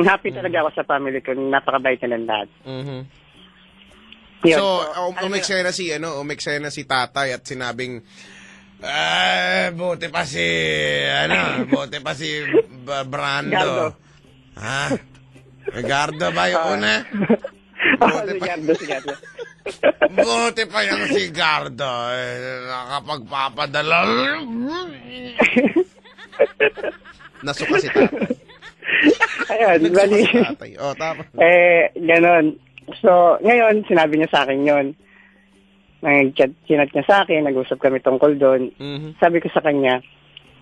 Happy talaga ako sa family ko. Napakabait na ng lahat. So, umeksena si tatay at sinabing, buti pa si Brando. Gardo. Ha? Gardo ba yung una? Si Gardo. Buti pa yung si Gardo. Nakapagpapadala. Nasuka si tatay. Ayun, bali. Tapos. Ganon. So, ngayon, sinabi niya sa akin yun. Sinat niya sa akin, nag-usap kami tungkol doon. Sabi ko sa kanya,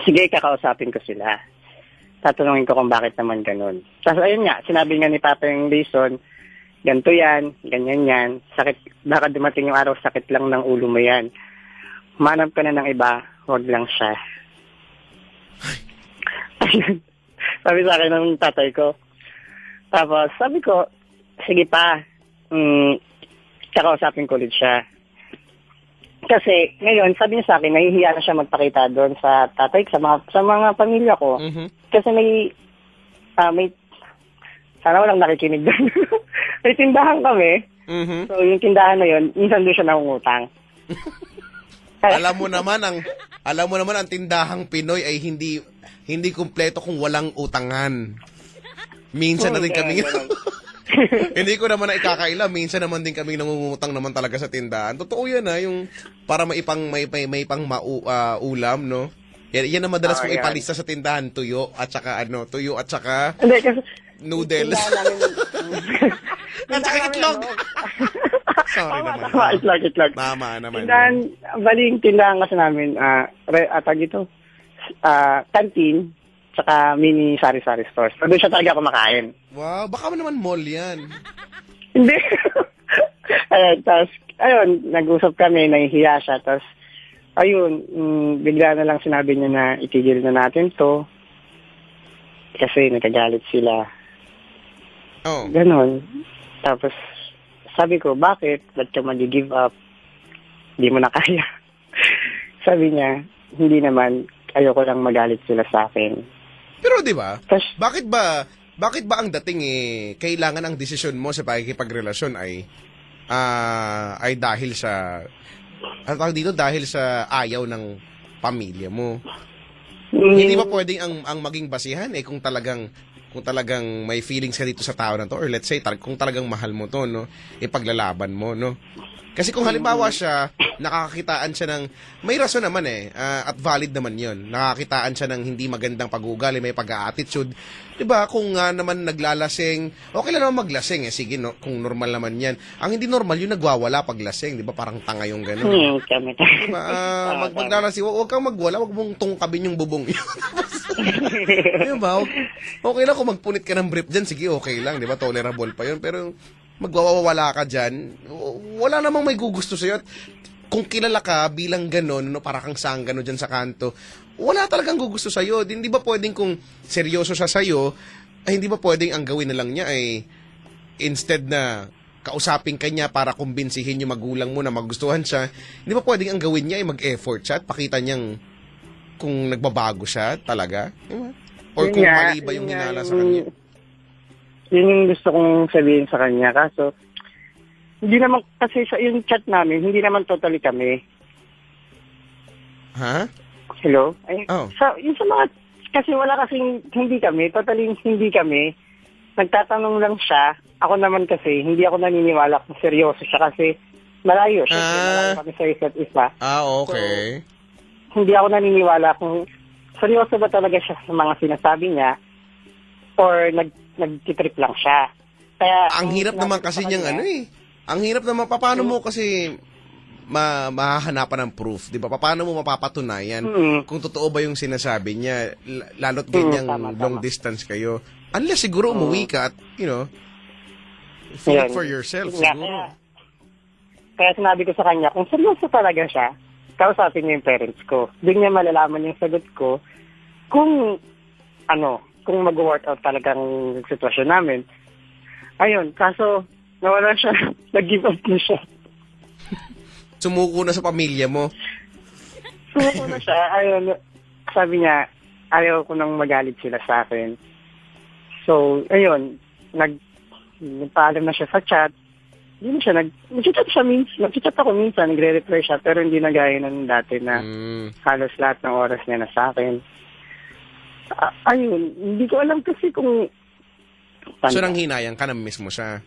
sige, kakausapin ko sila. Tatanungin ko kung bakit naman ganon. Tapos, ayun nga, sinabi nga ni Papa yung reason, ganito yan, ganyan yan, sakit, baka dumating yung araw, sakit lang ng ulo mo yan. Manap ka na ng iba, huwag lang siya. Ayun. Sabi sa akin ng tatay ko. Tapos, sabi ko, sige pa, kakausapin ko ulit siya. Kasi, ngayon, sabi niya sa akin, nahihiya na siya magpakita doon sa tatay, sa mga pamilya ko. Kasi may, sana walang nakikinig doon. May tindahan kami. So, yung tindahan na yun, minsan doon siya nangungutang. Alam mo naman ang tindahang Pinoy ay hindi kumpleto kung walang utangan. Minsan na din kami hindi ko naman na ikakaila, minsan naman din kami nangungutang naman talaga sa tindahan. Totoo yan yung para may pang ulam, no? Yan ang madalas kong ipalista sa tindahan, tuyo at saka Hindi, kasi noodles. At saka itlog. Sorry naman. Itlog. Tama naman. Baling tindahan kasi namin, canteen, tsaka mini sari-sari stores. So, doon siya talaga kumakain. Wow, baka naman mall yan. Hindi. Tapos, nag-usap kami, nahihiya siya. Tapos, bigla na lang sinabi niya na itigil na natin to. Kasi nagagalit sila. Ganon. Tapos, sabi ko, bakit? Ba't ka mag-give up? Hindi mo na kaya. Sabi niya, hindi naman, ayoko lang magalit sila sa akin. Pero 'di ba? Bakit ba ang dating kailangan ang desisyon mo sa pakikipagrelasyon ay dahil sa dahil sa ayaw ng pamilya mo? Hindi ba pwedeng ang maging basihan kung talagang kung talagang may feelings ka dito sa tao na to, or let's say, kung talagang mahal mo to, no, ipaglalaban mo, no. Kasi kung halimbawa siya, nakakakitaan siya ng, may rason naman at valid naman yon. Nakakakitaan siya ng hindi magandang pag-uugali, may pag-a-attitude. Diba, kung nga naman naglalasing, okay lang naman maglasing sige, no, kung normal naman yan. Ang hindi normal, yung nagwawala paglasing, diba, parang tanga yung gano'n. Kami. Diba, maglalasing, huwag kang magwala, huwag mong tungkabin yung bubong yun. Diba, okay lang kung magpunit ka ng brief dyan, sige, okay lang, diba, tolerable pa yun, pero magwawala ka dyan, wala namang may gugusto sa'yo. At kung kilala ka bilang gano'n, no, para kang sanggano dyan sa kanto, wala talagang gugusto sa'yo. Hindi ba pwedeng kung seryoso siya sa'yo, ay hindi ba pwedeng ang gawin na lang niya ay instead na kausapin ka niya para kumbinsihin yung magulang mo na magustuhan siya, hindi ba pwedeng ang gawin niya ay mag-effort siya at pakita niyang kung nagbabago siya talaga? Diba? Or kung mali ba yung hinala sa kanya? Yun yung gusto kong sabihin sa kanya. Kaso, hindi naman, kasi sa yung chat namin, hindi naman totally kami. Ha? Hello? Ay, Oh. yung sa mga, kasi wala kasing hindi kami, totally hindi kami. Nagtatanong lang siya. Ako naman kasi, hindi ako naniniwala kung seryoso siya kasi malayo siya. Malayo kami sa isa't isa. Okay. So, hindi ako naniniwala kung seryoso ba talaga siya sa mga sinasabi niya or nagtitrip lang siya. Kaya Ang hirap naman kasi niyang Ang hirap naman, paano mo kasi mahahanapan ng proof, di ba? Paano mo mapapatunayan kung totoo ba yung sinasabi niya, lalo't ganyang long distance kayo? Unless siguro umuwi ka at, feel it for yourself, siguro. Kaya sinabi ko sa kanya, kung seryoso talaga siya, kausapin niya yung parents ko. Doon niya malalaman yung sagot ko kung kung mag-work out talagang sitwasyon namin. Ayun, kaso nawala siya. Nag-give up na siya. Sumuko na sa pamilya mo. Sumuko na siya. Ayun, sabi niya, ayaw ko nang magalit sila sa akin. So, ayun, nagpaalam na siya sa chat. Hindi na siya, nag-chat siya minsan. Nag-chat ako minsan, nagre-reply siya, pero hindi na gaya ng dati na halos lahat ng oras niya na sa akin. Ayun, hindi ko alam kasi kung... So, nang hinayang ka, namimiss mo siya?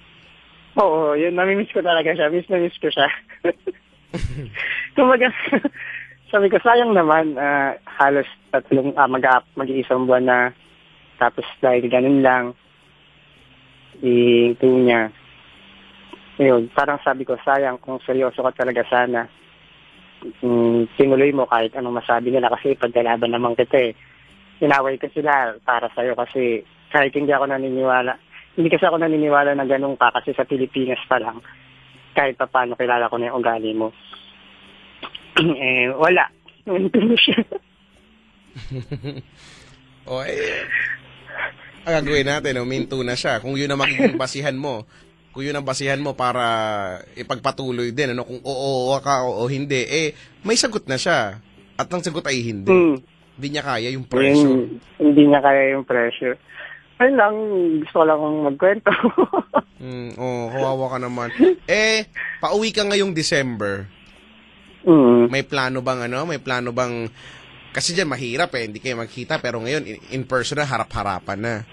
Oo, yun, namimiss ko talaga siya. Miss ko siya. Kumbaga, sabi ko, sayang naman, halos mag-iisang buwan na, tapos dahil ganun lang, ito niya. Ayun, parang sabi ko, sayang, kung seryoso ka talaga sana, tinuloy mo kahit anong masabi nila kasi pagkalaban naman kita Inaway ko sila para sa'yo kasi kahit hindi ako naniniwala. Hindi kasi ako naniniwala na ganun ka kasi sa Pilipinas pa lang. Kahit pa paano kilala ko na yung ugali mo. Wala. Nandun siya. Ang gagawin natin, minto na siya. Kung yun ang magiging basihan mo, para ipagpatuloy din, kung oo ka o hindi, may sagot na siya. At ang sagot ay hindi. Hindi niya kaya yung pressure. Hindi niya kaya yung pressure. Ayun lang, gusto ko lang magkwento. Kawawa ka naman. Pauwi ka ngayong December. May plano bang kasi dyan mahirap hindi kayo magkita, pero ngayon in person na, harap-harapan na.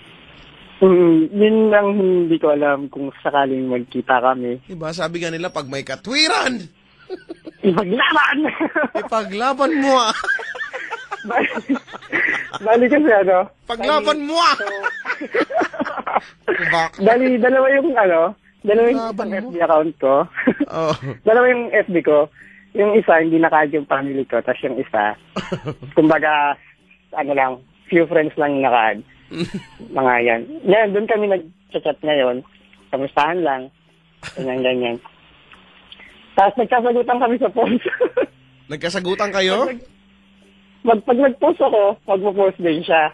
Yun lang hindi ko alam kung sakaling magkita kami. Diba, sabi nga nila, pag may katwiran, Ipaglaban mo Bali kasi Paglaban mo Bali, dalawa yung FB account ko. Dalawa yung FB ko. Yung isa, hindi naka-add yung family ko. Tapos yung isa, kumbaga, few friends lang yung naka-add. Mga yan. Ngayon, doon kami nag-chat ngayon. Kamustahan lang. Ganyan. Tapos nagkasagutan kami sa post. Nagkasagutan kayo? Pag nag-post ako, magpo-post din siya.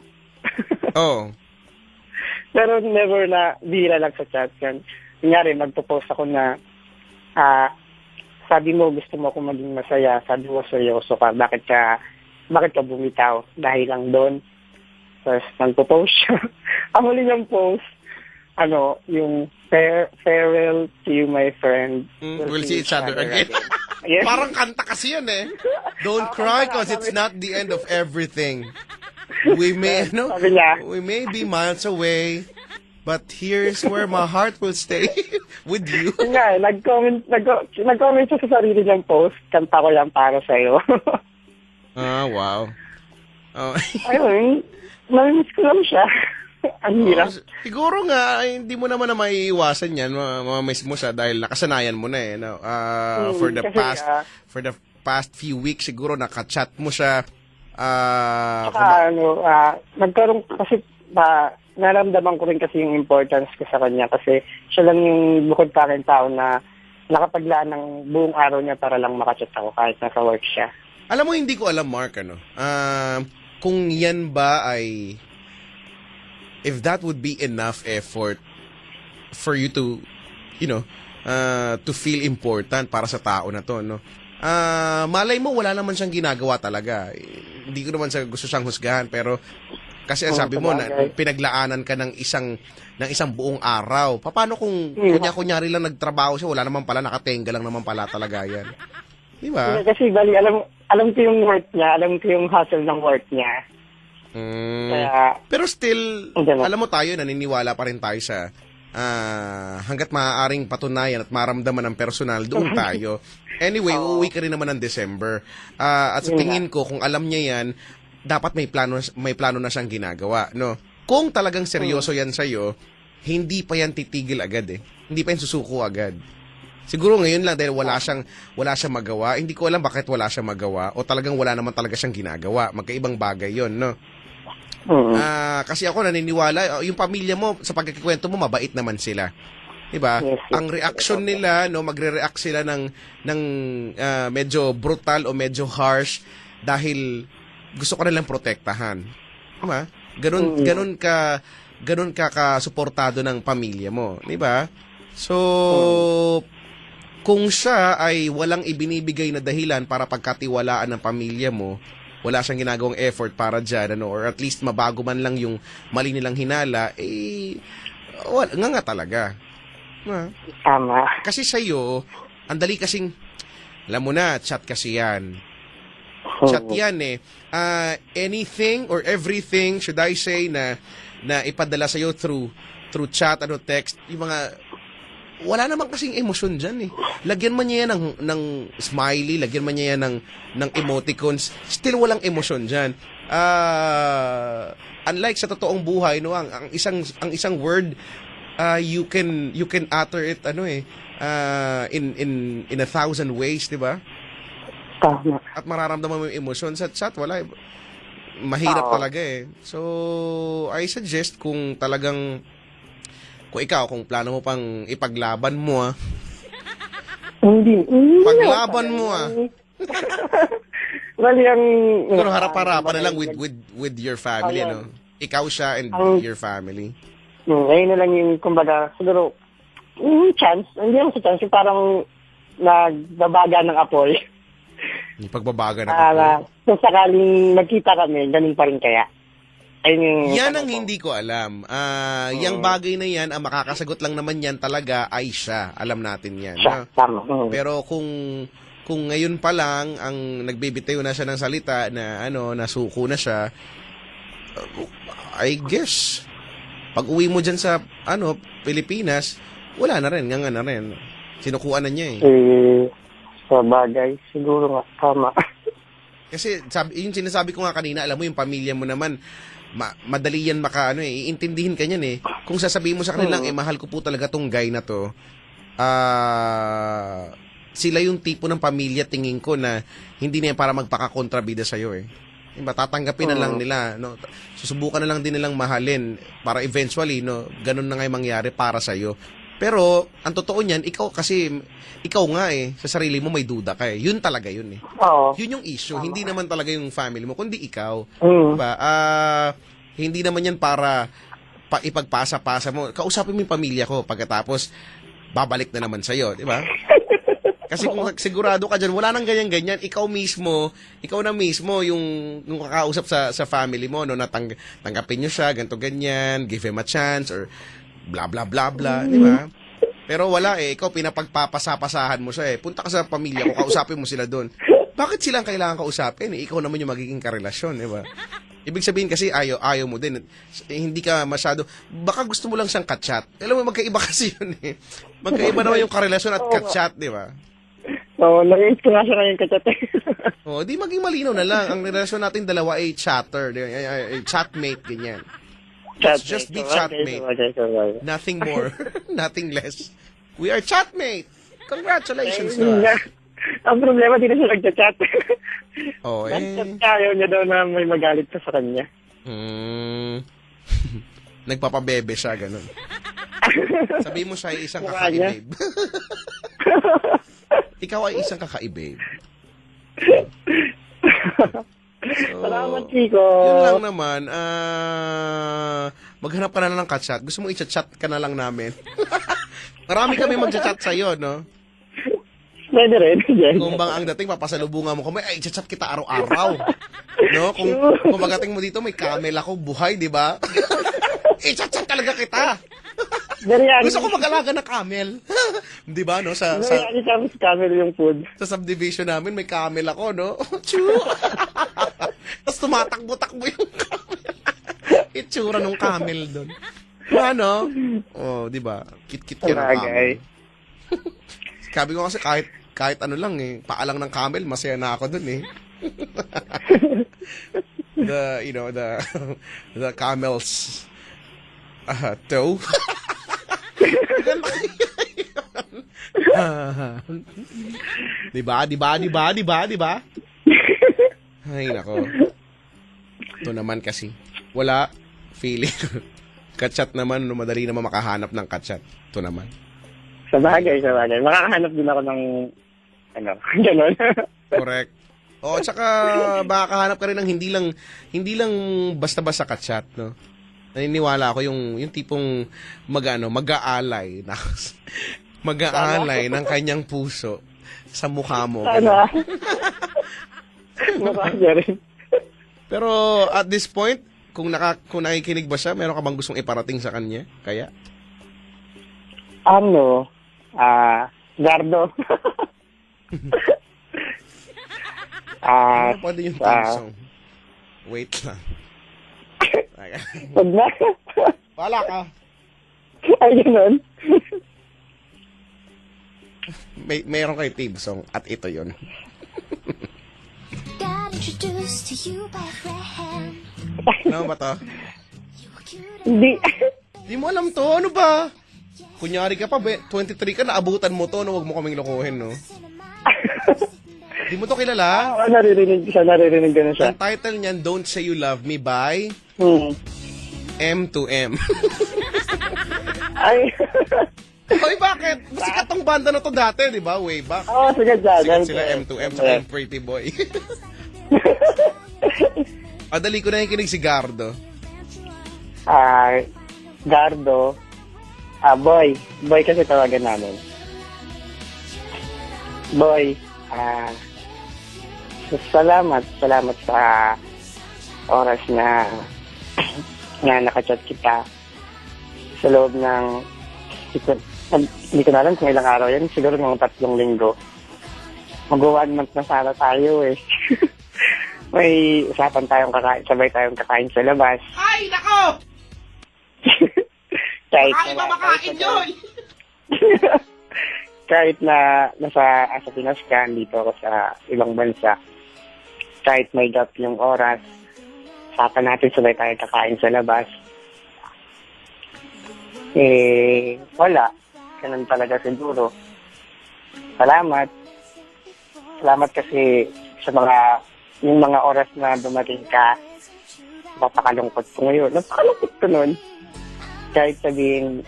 Pero never na bira lang sa chat yan. Kunyari, magpo-post ako na sabi mo gusto mo akong maging masaya, sabi mo seryoso ka, bakit ka bumitaw? Dahil lang doon. Tapos magpo-post siya. Ang huli niyang post, yung farewell to you, my friend. We'll see each other again. Yes. Parang kanta kasi yan Don't cry because it's not the end of everything. Sabi niya, we may be miles away, but here's where my heart will stay with you. yun nga eh, nag-comment siya sa sarili niyang post, kanta ko lang para sa'yo. Ah, wow. Oh. Ayun, namimiss ko lang siya. Ang hirap. Siguro nga, hindi mo naman na maiiwasan yan. Mamamiss mo siya dahil nakasanayan mo na eh. No? For the kasi, past few weeks, siguro nakachat mo siya. Saka nagkaroon kasi naramdaman ko rin kasi yung importance ko sa kanya kasi siya lang yung bukod pa rin tao na nakapaglaan ng buong araw niya para lang makachat ako kahit nasa work siya. Alam mo, hindi ko alam, Mark, kung yan ba ay, if that would be enough effort for you to, to feel important para sa tao na to, no? Malay mo, wala naman siyang ginagawa talaga. Hindi ko naman gusto siyang husgahan, pero kasi ang sabi mo, na pinaglaanan ka ng isang buong araw. Paano kung kunyari lang nagtrabaho siya, wala naman pala, nakatenga lang naman pala talaga yan. Di ba? Kasi bali, alam ko yung work niya, alam ko yung hustle ng work niya. Kaya, pero still, alam mo tayo, naniniwala pa rin tayo sa hanggat maaaring patunayan at maramdaman ng personal, doon tayo. Anyway, uuwi ka rin naman ng December. At sa tingin ko, kung alam niya yan, dapat may plano na siyang ginagawa, no? Kung talagang seryoso yan sa'yo, hindi pa yan titigil agad eh. Hindi pa yan susuko agad. Siguro ngayon lang dahil wala siyang magawa. Hindi ko alam bakit wala siyang magawa o talagang wala naman talaga siyang ginagawa. Magkaibang bagay 'yon, no? Kasi ako naniniwala, yung pamilya mo sa pagkikwento mo mabait naman sila. 'Di ba? Ang reaction nila, no, magre-react sila ng medyo brutal o medyo harsh dahil gusto ko nilang protektahan. 'Di ba? Ganun ka suportado ng pamilya mo, 'di ba? So kung siya ay walang ibinibigay na dahilan para pagkatiwalaan ng pamilya mo, wala siyang ginagawang effort para dyan, or at least mabago man lang yung mali nilang hinala, nga talaga. Tama. Kasi sa'yo, ang dali kasing, alam mo na, chat kasi yan. Chat yan eh. Anything or everything, should I say, na ipadala sa'yo through chat, text, yung mga, wala naman kasing emosyon dyan eh. Lagyan man niya yan ng smiley, lagyan man niya yan ng emoticons, still walang emosyon dyan. Unlike sa totoong buhay, no, ang isang word, you can utter it in 1,000 ways, di ba? Tama. At mararamdaman mo yung emosyon. Sa chat, wala. Mahirap talaga eh. So, I suggest kung talagang kung plano mo pang ipaglaban mo, Hindi. paglaban mo, Bali ang... Pero harap-harapan na lang with your family, no? Ikaw siya and your family. Ngayon na lang yung, kumbaga, siguro, chance, hindi lang sa chance, yung parang nagbabaga ng apoy. Yung pagbabaga na ako. Kung sakaling magkita kami, ganun pa rin kaya. Yan ang hindi ko alam. Yung bagay na yan, ang makakasagot lang naman yan talaga ay siya. Alam natin yan. Siya, tama. Pero kung ngayon pa lang ang nagbibitayo na siya ng salita na nasuko na siya, I guess pag uwi mo dyan sa Pilipinas, wala na rin, nga na rin. Sinukuan na niya eh. Sa bagay, siguro nga, tama. Kasi yung sinasabi ko nga kanina, alam mo yung pamilya mo naman, madali yan iintindihin ka niyan eh. Kung sasabihin mo sa kanilang, mahal ko po talaga tong guy na to, sila yung tipo ng pamilya tingin ko na hindi na yan para magpakakontrabida sa'yo eh. Diba, tatanggapin na lang nila, no? Susubukan na lang din nilang mahalin para eventually, no, ganun na nga yung mangyari para sa'yo. Pero, ang totoo niyan, ikaw nga eh, sa sarili mo may duda ka eh. Yun talaga yun eh. Oo. Yun yung issue. Hindi naman talaga yung family mo, kundi ikaw. Mm. Diba? Hindi naman yan para ipagpasa-pasa mo. Kausapin mo yung pamilya ko pagkatapos babalik na naman sa'yo. Diba? Kasi kung sigurado ka dyan, wala nang ganyan-ganyan. Ikaw na mismo yung kakausap sa family mo, no, na tanggapin nyo siya, ganito ganyan, give him a chance, or blah blah blah blah, di ba? Pero wala eh, ikaw pinapagpapasapasahan mo siya eh. Punta ka sa pamilya ko, kausapin mo sila doon. Bakit silang kailangan kausapin? Ikaw naman yung magiging karelasyon, di ba? Ibig sabihin kasi ayaw mo din. Hindi ka masyado, baka gusto mo lang siyang kachat. Alam mo, magkaiba kasi yun eh. Magkaiba naman yung karelasyon at kachat, di ba? Oo, nag-iit ko nga siya ngayon kachat. O, di maging malinaw na lang. Ang relasyon natin dalawa ay chatter, chatmate, ganyan. Let's just be chatmate. Okay. Nothing more, nothing less. We are chatmate. Congratulations Yun to nga. us. Ang problema, di na siya nagchat-chat. Oh, Nagchat ka, ayaw niya daw na may magalit ka sa kanya. Nagpapabebe siya, ganun. Sabi mo siya ay isang Mukha niya. kakaibabe. Ikaw ay isang kakaibabe. So, Salamat, Chico. yun lang naman. Maghanap ka na lang ng kachat. Gusto mo i-chat ka na lang namin. Marami kami mag-chat sa'yo, no? Pwede rin. Kung bang ang dating, papasalubungan mo kami, ay, chat kita araw-araw. No? Kung magating mo dito, may camel ako, buhay, di ba? I-chat talaga kita. Gusto ko mag-alaga ng camel. Di ba, no? Sa camel yung food. subdivision namin, may camel ako, no? Choo! Tapos tumatakbo-takbo yung camel. Itsura ng camel doon. Ano? Oh, di ba? Kit-kit ka ng camel. Sabi ko kasi kahit ano lang eh, paalang ng camel, masaya na ako dun eh. the camel's toe. Diba? Ay, nako. Ito naman kasi. Wala. Feeling. Kachat naman, no, madali naman makahanap ng kachat. Ito naman. Sa bagay. Makakahanap din ako ng, gano'n. Correct. O, tsaka makakahanap ka rin ng hindi lang basta-basta kachat, no? Naniniwala ako yung tipong mag-aalay na mag-aalay ng kanyang puso sa mukha mo. Sana. Mukha niya rin. Pero at this point, kung nakikinig ba siya, meron ka bang gustong iparating sa kanya? Kaya? Gardo. Pwede yung theme song. Wait lang. Wag na. Wala ka. Ay, gano'n. Mayroon kayo theme song at ito yon. Got introduced to you by a friend. Ano ba to? Hindi. Di mo alam to. Ano ba? Kunyari ka pa, 23 ka, naabutan mo to, no? Huwag mo kaming lokohin, no? Di mo to kilala? Naririnig ko na siya. Ang title niyan, Don't Say You Love Me by M2M. Ay. Hoy, bakit? Sikat tong banda na to dati, di ba? Way back. Oo, sige dyan. Sikat sila M2M, tsaka yung Pretty Boy. Dali ko na yung kinig si Gardo. Gardo. Boy. Boy kasi tawagan namin. Boy. Salamat sa oras na nakachat kita sa loob ng hindi ko na alam kung ilang araw yan, siguro mga 3 linggo. Mag-1 month na sana tayo eh. May usapan tayong sabay tayong kakain sa labas. Ay, nako! Kahit Makain yun! kahit na nasa Pinas ka, dito ako sa ibang bansa, kahit may gap yung oras, usapan natin sabay tayong kakain sa labas. Wala. Ganun talaga siguro. Salamat kasi sa yung mga oras na dumating ka, napakalungkot ko ngayon. Napakalungkot ko nun. Kahit sabihin,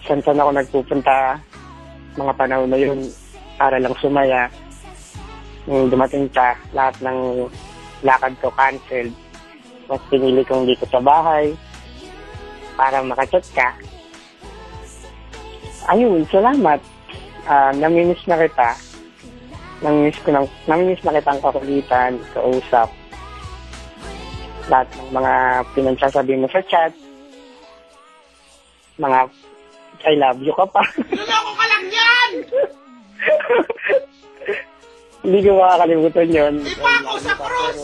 saan ako nagpupunta, mga panahon na yun, para lang sumaya. Nung dumating ka, lahat ng lakad ko canceled. Mas pinili kong dito sa bahay para makachat ka. Ayun, salamat. Namimiss na kita. Namimiss na kitang kakulitan, kausap. Lahat ng mga pinagsasabi mo sa chat. Mga I love you ka pa. Niloko ka lang yan! Hindi ko makakalimutan yun. Ipa ako sa krus!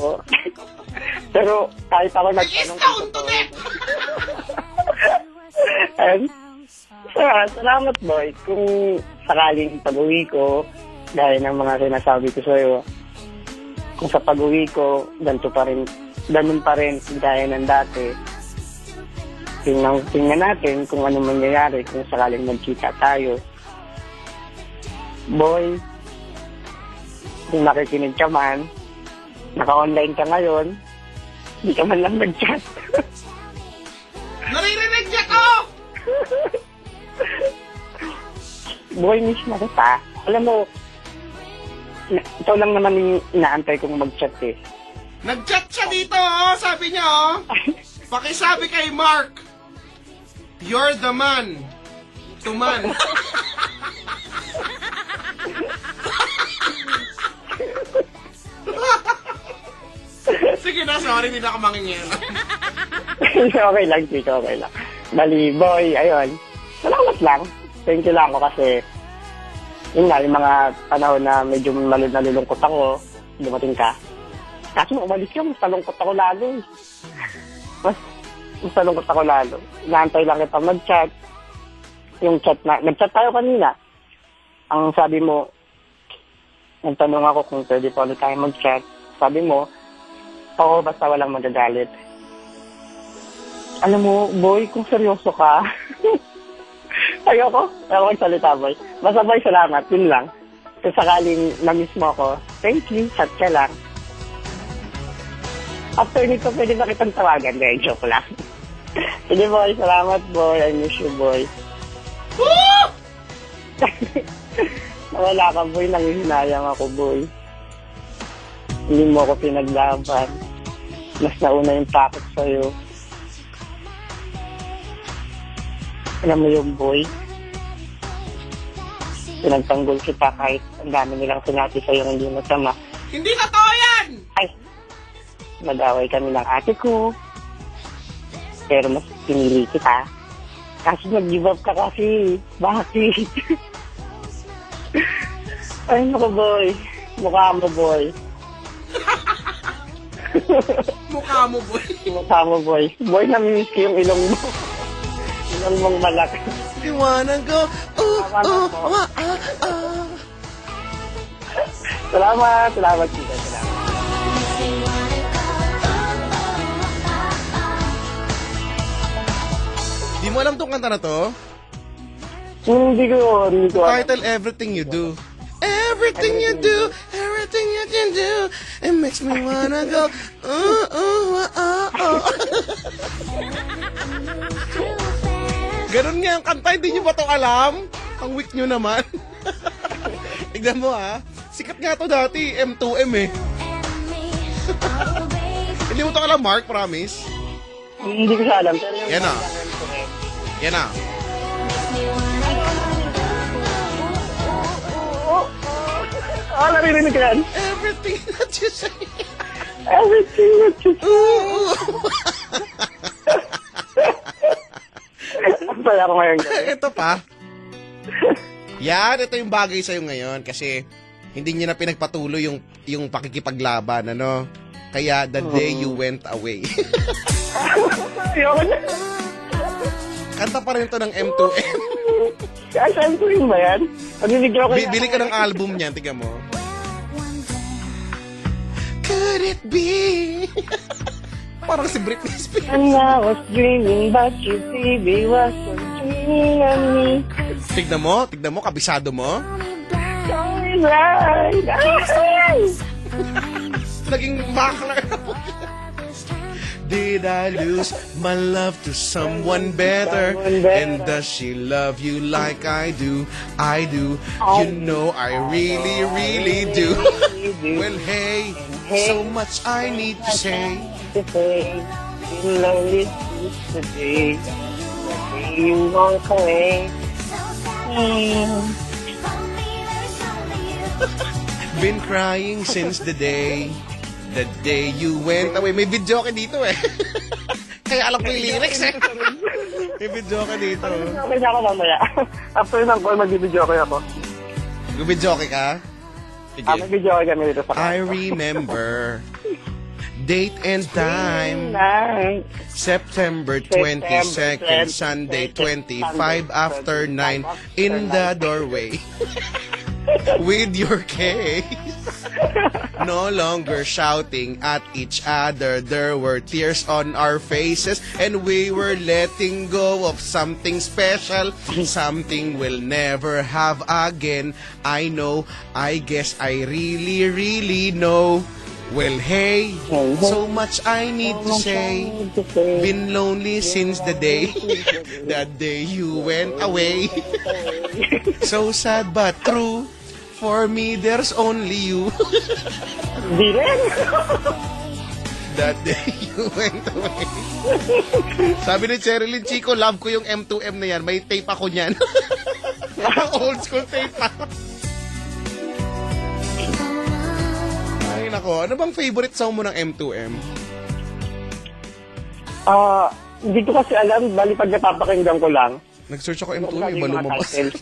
Pero kahit ako nagtanong Stone to death! And, salamat boy kung sakaling pag-uwi ko, gaya ng mga sinasabi ko sa'yo, kung sa pag-uwi ko, ganun pa rin gaya ng dati. Tingnan natin kung ano mangyayari kung sakaling magkita tayo. Boy, kung nakikinig ka man, naka-online ka ngayon, hindi ka man lang nag-chat. Naririnig niya ko! Boy, miss na kita. Alam mo, ikaw lang naman yung inaantay kong mag-chat eh. Nag-chat siya dito, oh. Sabi niya, oh. Pakisabi kay Mark, you're the man. To man. Sige na, sorry, hindi na ako mangingin. Okay lang, Chico, okay lang. Bali, boy, ayun. Salamat lang. Thank you lang ako kasi yun nga, yung mga panahon na medyo nalulungkot ako, dumating ka. Kasi nung umalis ka, mas nalungkot ako lalo. Mas nalungkot ako lalo. Inaantay lang kita mag-chat. Yung chat na, nag-chat tayo kanina. Ang sabi mo, nagtanong ako kung pwede pa ulit tayo mag-chat. Sabi mo, oo, basta walang magagalit. Alam mo, boy, kung seryoso ka, ayoko magsalita, boy. Basta, boy, salamat, yun lang. Kung sakaling na-miss mo ako, thank you, chat ka lang. After nito, pwede ba kitang tawagan? Dahil joke lang. Sige, boy, salamat, boy. I miss you, boy. Wala ka, boy. Nangihinayang ako, boy. Hindi mo ako pinaglaban. Mas nauna yung takot sa'yo. Alam mo yung boy, pinagtanggol kita kahit ang dami nilang sinabi sa'yo hindi masama. Hindi totoo yan! Ay, nag-away kami ng ate ko. Pero mas pinili kita. Kasi nag-give up ka kasi. Bakit? Ay, naku boy. Mukha mo boy. Mukha mo, boy. Mukha mo boy. Boy, namimiss ko yung ilong mo. Ilong mong malaki. You wanna go, Salamat. Salamat, Tita. Salamat. Di mo alam tong kanta na to? Hindi ko alam. Title, Everything You Do. Everything you do, everything you can do, it makes me wanna go, Ganun nga ang kanta, hindi nyo ba to alam? Ang weak nyo naman. Tignan mo ha, sikat nga to dati, M2M eh. Hindi mo to alam, Mark, promise? Hindi ko siya alam. Pero yung Yan na. Yan na. Oh, naririnig ko yan. Everything that you say. Everything that you say. Ang saya ko ngayon. Ito pa. Yan, ito yung bagay sa'yo ngayon kasi hindi niya na pinagpatuloy yung pakikipaglaban, ano? Kaya the day you went away. Ayoko na. Kanta pa rin ito ng M2M. Saan ko yun ba yan? Pagbibigyan ko Bili ka ng album niyan, tiga mo. Could it be? Parang si Britney Spears. And I was dreaming but you baby was dreaming of me. Tignan mo, kabisado mo. Sorry, right. Naging bakla. Did I lose my love to someone better? And does she love you like I do? I do. You know I really, really do. Well, hey, so much I need to say. Lonely today. You walk away. Been crying since the day you went away. May video ka dito eh. Kaya alam ko yung lyrics eh. May video ka dito. Okay na ako mamaya. After ng call, mag-video ako. Mag-video ka? Sige. Mag-video kami dito sa I remember Date and time. September 22nd, Sunday 25 after 9 in the doorway. With your case. No longer shouting at each other. There were tears on our faces and we were letting go of something special. Something we'll never have again. I know, I guess I really, really know. Well, hey, so much I need to say. Been lonely since the day that day you went away. So sad but true. For me, there's only you. Di rin. That day you went away. Sabi ni Cherilyn, Chico, love ko yung M2M na yan. May tape ako niyan. Old school tape pa. Ay, nako. Ano bang favorite song mo ng M2M? Hindi ko kasi alam. Bali, pag napapakinggan ko lang. Nag-search ako M2M, iba yung mga lumabas. titles.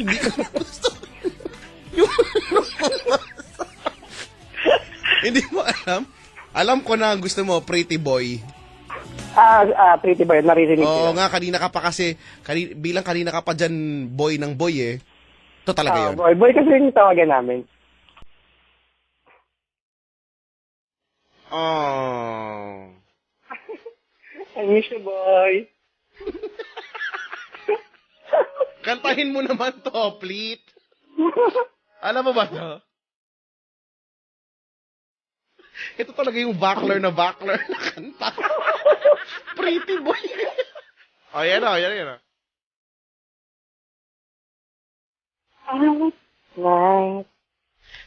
Hindi ko gusto. Yung lumabas. Hindi mo alam? Alam ko na gusto mo, Pretty Boy. Pretty boy, naririnig Oo ko. nga, kanina ka pa kasi, bilang kanina ka pa dyan, boy ng boy eh. Ito talaga yun. Boy kasi yung tawagan namin. Oh. I miss you, boy. Kantahin mo naman to, please. Alam mo ba to? Ito talaga yung backler na kanta. Pretty boy. Oh, yan o, yan o. Night.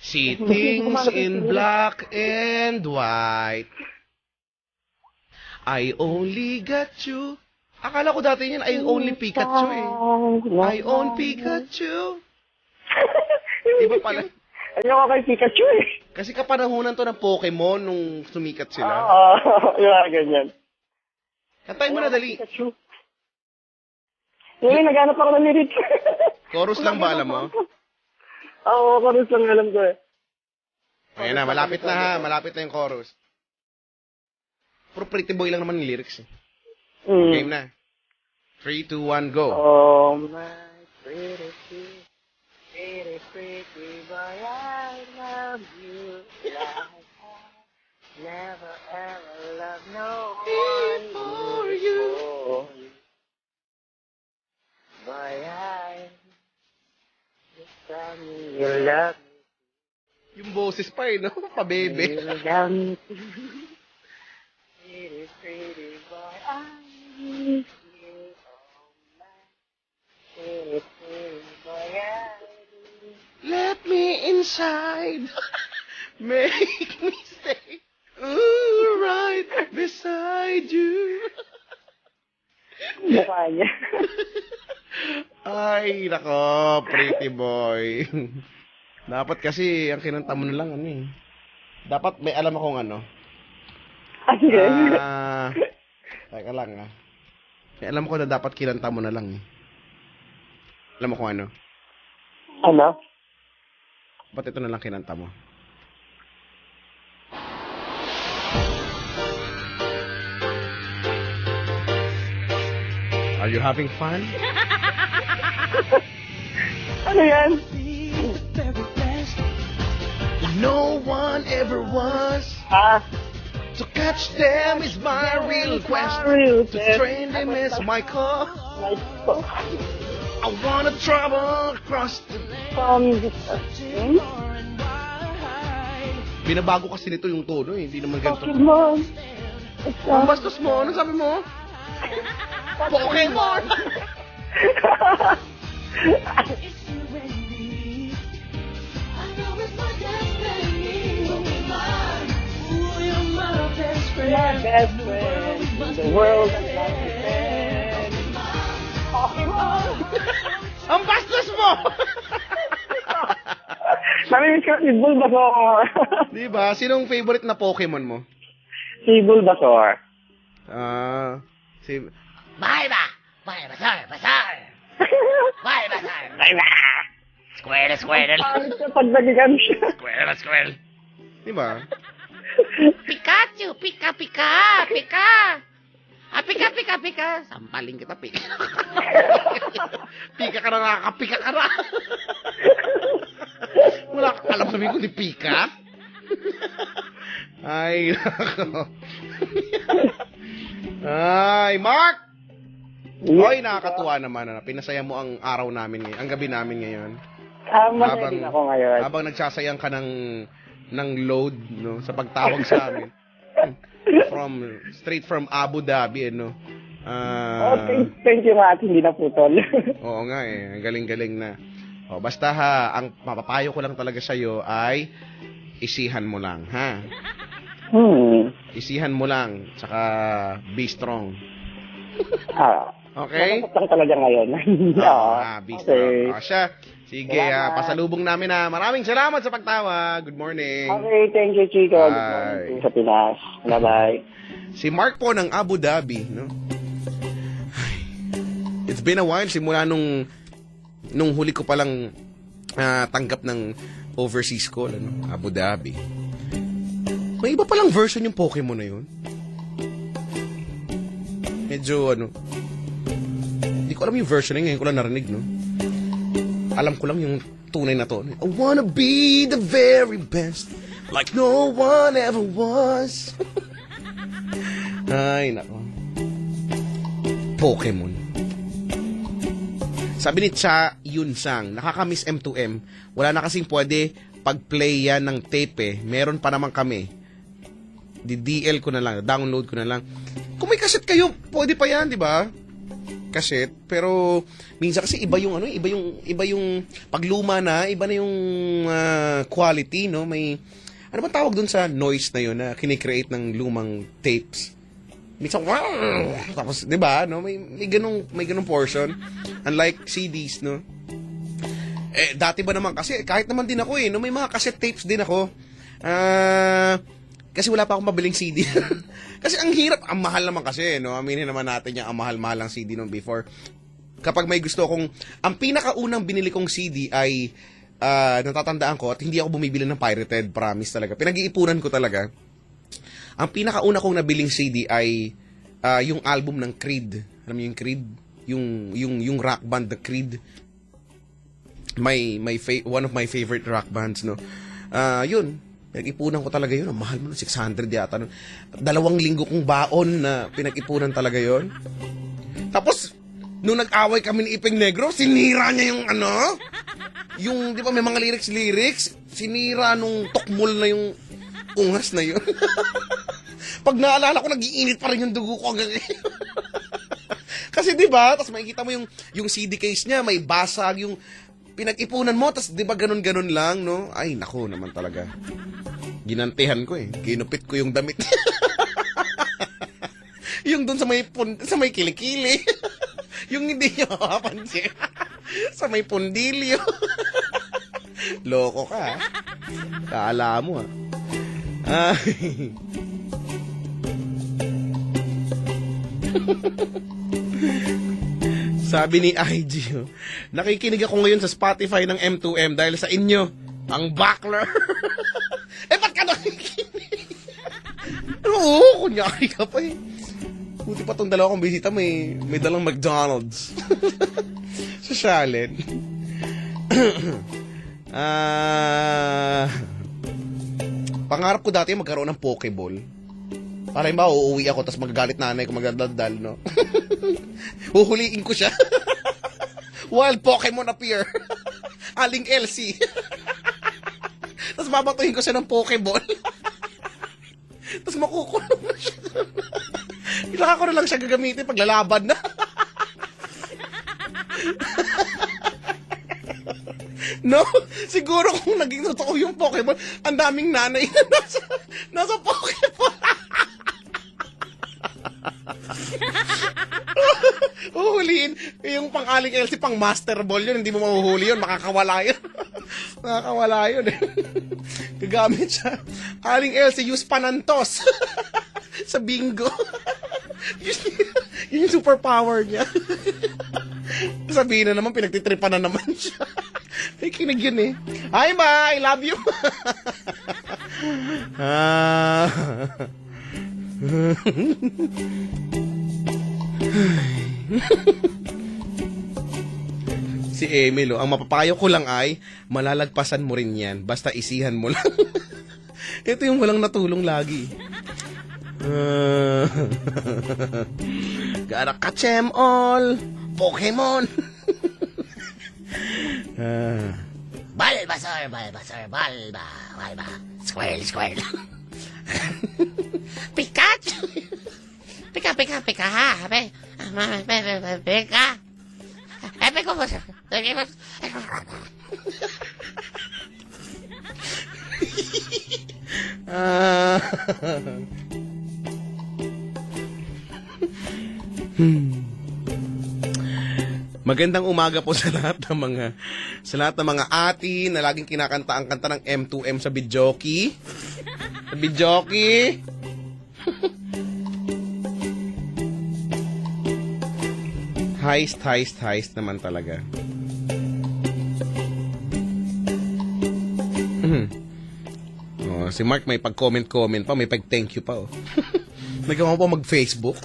See things in black and white. I only got you. Akala ko dati yan, I only Pikachu eh. I own Pikachu. Di ba pala? Ayoko kay Pikachu eh. Kasi kapanahunan to ng Pokemon nung sumikat sila. Yeah, ganyan. Kantahin mo na dali. Pikachu. Ngayon, naghanap ako ng lyrics. Chorus lang ba alam mo? Oo, chorus lang alam ko eh. Ayan na, malapit na ha. Malapit na yung chorus. Puro Pretty Boy lang naman yung lyrics eh. Game na. 3, 2, 1, go. Oh, my pretty, pretty, pretty boy, I love you like I never ever loved no one before you. Boy, I just tell me you love me. Yung boses pa eh, no? Pabebe. You love me too. Pretty, pretty boy, I miss you. Oh, my pretty, pretty boy, I Let me inside. Make me stay. Ooh, right beside you. mukha niya. Ay, nako, Pretty Boy. Dapat kasi, ang kinanta mo na lang, ano eh. Dapat may alam akong ano. Sige. Teka lang ah. May alam ko na dapat kinanta mo na lang eh. Alam mo kung ano? Ano? Ba't ito na lang kinanta mo? Are you having fun? Ano yan? No one ever was. To catch them is my real quest. To train them is my call. I wanna travel across the Binabago kasi nito yung tono eh. Hindi naman ganito. Pokemon. Ang bastos mo. Ano sabi mo? Pokemon! My best friend in the world of friend. Pokemon! Ang bastos mo! Namimiss ko si Bulbasaur. Diba? Sinong favorite na Pokemon mo? Si Bulbasaur. Si... Bye ba? Bye basar, basar. Bye basar. Ay na! Squirtle, squirtle. Pangit ka pag nagigan siya. Squirtle, squirtle. Diba? Pikachu, pika, pika, pika. Pika, pika, pika. Sampaling kita, pika. Pika ka na, nakakapika ka na. Wala ka alam sabihin ko ni Pika. Ay, nako. Ay, Mark! Hoy, nakakatuwa naman. Pinasaya mo ang araw namin ngayon, ang gabi namin ngayon. Masaya din ako ngayon. Habang nagsasayang ka ng load, no, sa pagtawag sa amin. Straight from Abu Dhabi, no. Thank you nga at hindi na putol. Oo nga eh, ang galing-galing na. O, basta ha, ang mapapayo ko lang talaga sa'yo ay isihan mo lang, ha? Isihan mo lang, tsaka be strong. Okay? Nakakatang talaga ngayon. Be strong. O, siya. Sige, pasalubong namin na. Maraming salamat sa pagtawag. Good morning. Okay, thank you, Chico. Good morning sa Pinas. Bye-bye. Si Mark po ng Abu Dhabi, no? Ay, it's been a while simula nung huli ko palang tanggap ng overseas call, ano? Abu Dhabi. May iba palang version yung Pokemon na yun. Medyo, hindi ko alam yung version na yun. Ngayon ko lang narinig, no? Alam ko lang yung tunay na to. I wanna be the very best, like no one ever was. Ay, nako. Pokemon. Sabi ni Cha Yunsang, nakakamiss M2M. Wala na kasing pwede pag-play yan ng tape eh. Meron pa naman kami. DDL ko na lang, download ko na lang. Kung may cassette kayo, pwede pa yan, di ba? Cassette, pero minsan kasi iba yung iba yung pagluma na, iba na yung quality, no? May ano ba tawag dun sa noise na yun na kinikreate ng lumang tapes? Minsan tapos 'di ba, no? May ganung portion, unlike CDs, no? Dati ba naman kasi kahit naman din ako no, may mga cassette tapes din ako. Kasi wala pa akong mabiling CD. Kasi ang hirap, ang mahal naman kasi, no? Aminin naman natin yung ang mahal-mahal ang CD nung before. Kapag may gusto akong, ang pinakaunang binili kong CD ay, natatandaan ko, at hindi ako bumibili ng pirated, promise talaga. Pinag-iipunan ko talaga. Ang pinakauna kong nabiling CD ay, yung album ng Creed. Alam mo yung Creed? Yung rock band, The Creed. One of my favorite rock bands, no? Yun. Pinag-ipunan ko talaga yun. Ang mahal mo, 600 yata. 2 linggo kong baon na pinag-ipunan talaga yun. Tapos, nung nag-away kami ni Ipeng Negro, sinira niya yung yung, di ba, may mga lyrics, sinira nung tokmol na yung ungas na yun. Pag naalala ko, nag-iinit pa rin yung dugo ko hanggang kasi di ba, tapos makikita mo yung CD case niya, may basag, yung pinag-ipunan mo, tapos di ba ganun-ganun lang, no? Ay, nako naman talaga. Ginantihan ko eh. Kinupit ko yung damit. Yung dun sa may kilikili. Yung hindi nyo mapapansin. Sa may pundilyo. Loko ka. Kaala mo Ay. Sabi ni IG, nakikinig ako ngayon sa Spotify ng M2M dahil sa inyo, ang Bakler. Ba't ka nakikinig? Oo, kunyari ka pa eh. Buti pa tong dalawa kong bisita, may dalang McDonald's. Sosyalin. Pangarap ko dati magkaroon ng Pokeball. Para yung ba, uuwi ako, tapos magagalit nanay ko, magdadal, no? Huhuliin ko siya. Wild Pokemon appear. Aling Elsie. Tapos babatuhin ko siya ng Pokeball. Tapos makukulong na siya. Ilaka ko na lang siya gagamitin pag lalaban na. No? Siguro kung naging totoo yung Pokemon, ang daming nanay na nasa Pokemon. Uhuliin. Yung pang-aling LC, pang Master Ball yun. Hindi mo mahuhuli yun. Makakawala yun. Makakawala yun eh. Gagamit siya. Aling LC, use panantos. Sa bingo. Yun yung superpower niya. Sabihin na naman, pinagtitripan na naman siya. Ay, kinig yun eh. Hi, ma! I love you! Ah. Si Emil, ang mapapayo ko lang ay, malalagpasan mo rin yan, basta isihan mo lang. Ito yung walang natulong lagi. Gotta catch 'em all, Pokemon. Bulbasaur, Bulbasaur, Bulba. Squirrel. Pikachu! Pika, ha? Pika. Magandang umaga po sa lahat ng mga ati na laging kinakanta ang kanta ng M2M sa Bidjoki. Sa Bidjoki. Heist naman talaga. Oh, si Mark may pag-comment pa, may pag-thank you pa. Oh. Nagawa pa mag-Facebook.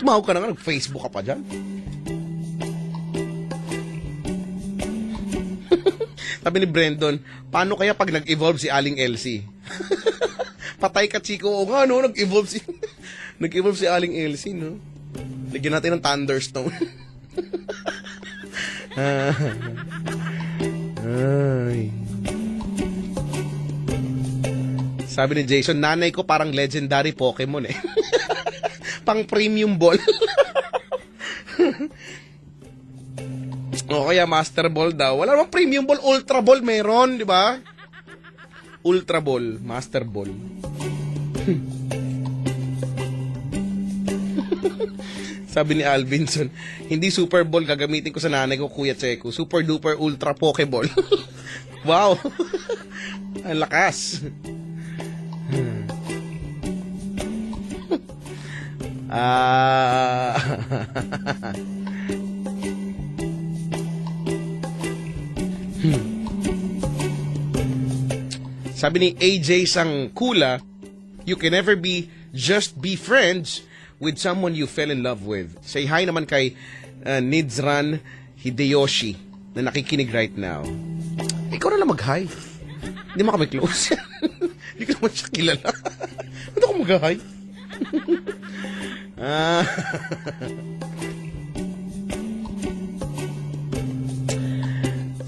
Tumawag ka na nga, nag-Facebook ka pa dyan. Sabi ni Brandon, paano kaya pag nag-evolve si Aling Elsie? Patay ka, Chico. Oo nga, no? Nag-evolve si Aling Elsie, no? Lagyan natin ng thunderstone. Ay. Sabi ni Jason, nanay ko parang legendary Pokemon eh. Pang premium ball. O kaya Master Ball daw. Wala namang premium ball, Ultra Ball meron, di ba? Ultra Ball, Master Ball. Sabi ni Alvinson, hindi Super Ball gagamitin ko sa nanay ko, Kuya Checo. Super duper ultra Pokeball. Wow. Ang lakas. Sabi ni AJ Sangkula, you can never just be friends with someone you fell in love with. Say hi naman kay Nidzran Hideyoshi na nakikinig right now. Ikaw na lang mag-hi. Hindi mo kami close. Hindi ko naman siya kilala. Ba't ako mag-hi?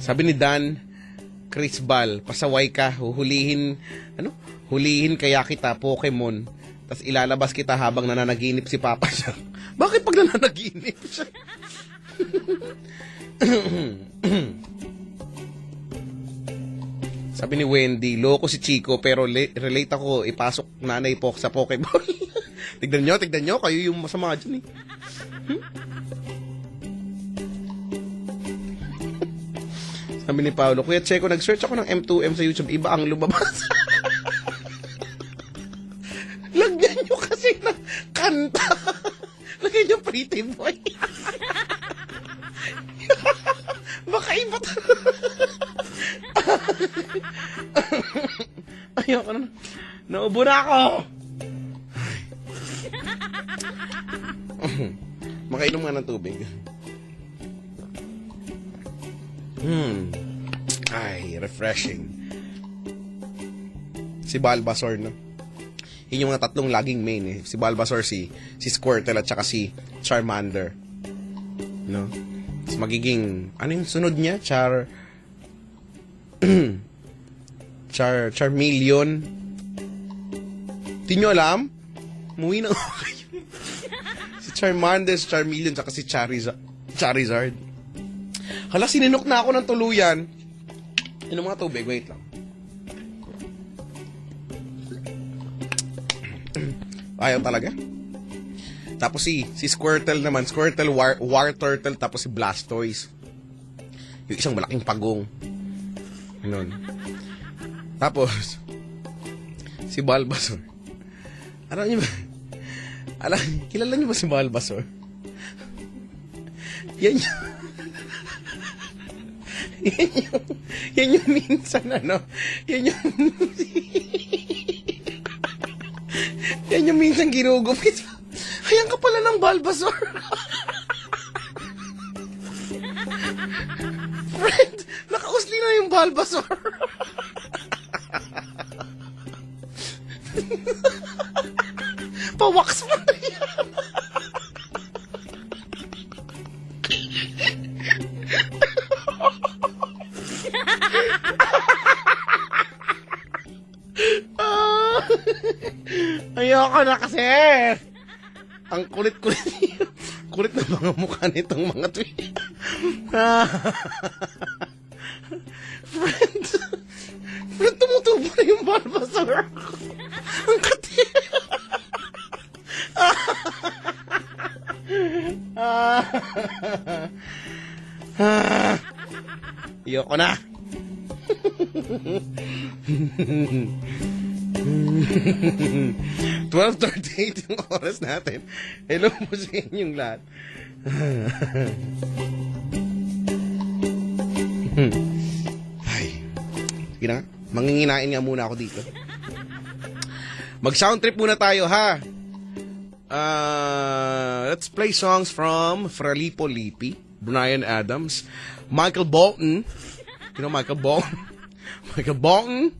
Sabi ni Dan Chris Bal, pasaway ka, hulihin kaya kita, Pokemon. Tapos ilalabas kita habang nananaginip si Papa siya. Bakit pag nananaginip siya? Sabi ni Wendy, loko si Chico pero relate ako, ipasok nanay po sa Pokeball. Tignan nyo, kayo yung masama dyan eh. Sabi ni Paolo, Kuya Checo, nag-search ako ng M2M sa YouTube, iba ang lumabas. Lagyan nyo kasi ng kanta. Lagyan nyo Pretty Boy. Baka iba ayoko na. Naubo na ako. Makainom nga ng tubig. Ay, refreshing. Si Bulbasaur, no? Yun yung mga tatlong laging main, eh. Si Bulbasaur, si Squirtle, at saka si Charmander. No? Tapos magiging, ano yung sunod niya? Charmeleon. Di nyo alam? Muwi na ako kayo. Si Charmander, si Charmeleon, saka si Charizard. Hala, sininok na ako ng tuluyan. Inom mga tubig, wait lang. Ayaw talaga. Tapos si Squirtle naman, Squirtle, War Turtle, tapos si Blastoise. Yung isang malaking pagong. Ganun. Tapos, si Bulbasaur. Kilala niyo ba si Bulbasaur? Yan yan yung minsan, ano, yan yung, yan yung minsan ginugupit. Ayan ka pala ng Bulbasaur. Friend, nakausli na yung Bulbasaur. Pawaks mo na yan. Ayoko na kasi. Ang kulit-kulit niyo. Kulit na mga mukha nitong mga to. Friend, tumutubo na yung Bulbasaur. Ang kati. Ayoko na. 12:38 yung oras natin. Hello po sa inyong lahat. Ay, sige na. Manginginain nga muna ako dito. Mag-sound trip muna tayo, ha? Let's play songs from Fralipo Lippi, Brian Adams, Michael Bolton. You know Michael Bolton? Michael Bolton.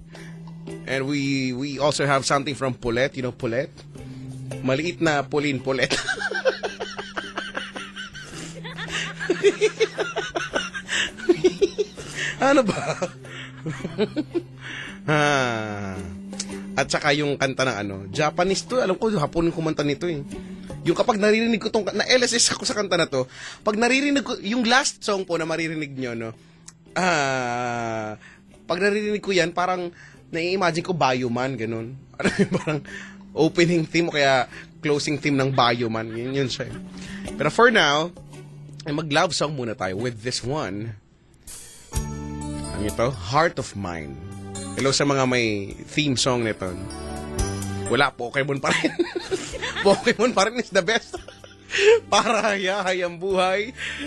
And we also have something from Paulette. You know Paulette? Maliit na Pauline Paulette. Ano ba? At saka yung kanta ng ano, Japanese to, alam ko, Hapon yung kumanta nito eh. Yung kapag naririnig ko tong, na LSS ako sa kanta na to, pag naririnig ko, yung last song po na maririnig nyo, no, pag naririnig ko yan, parang, nai-imagine ko Bioman, ganun. Ano yung parang opening theme o kaya closing theme ng Bioman. Yun siya. Pero for now, ay mag-love song muna tayo with this one. Ano ito? Heart of Mine. Hello sa mga may theme song nito. Wala, Pokemon pa rin. Pokemon pa rin is the best. Para hayahay ang buhay.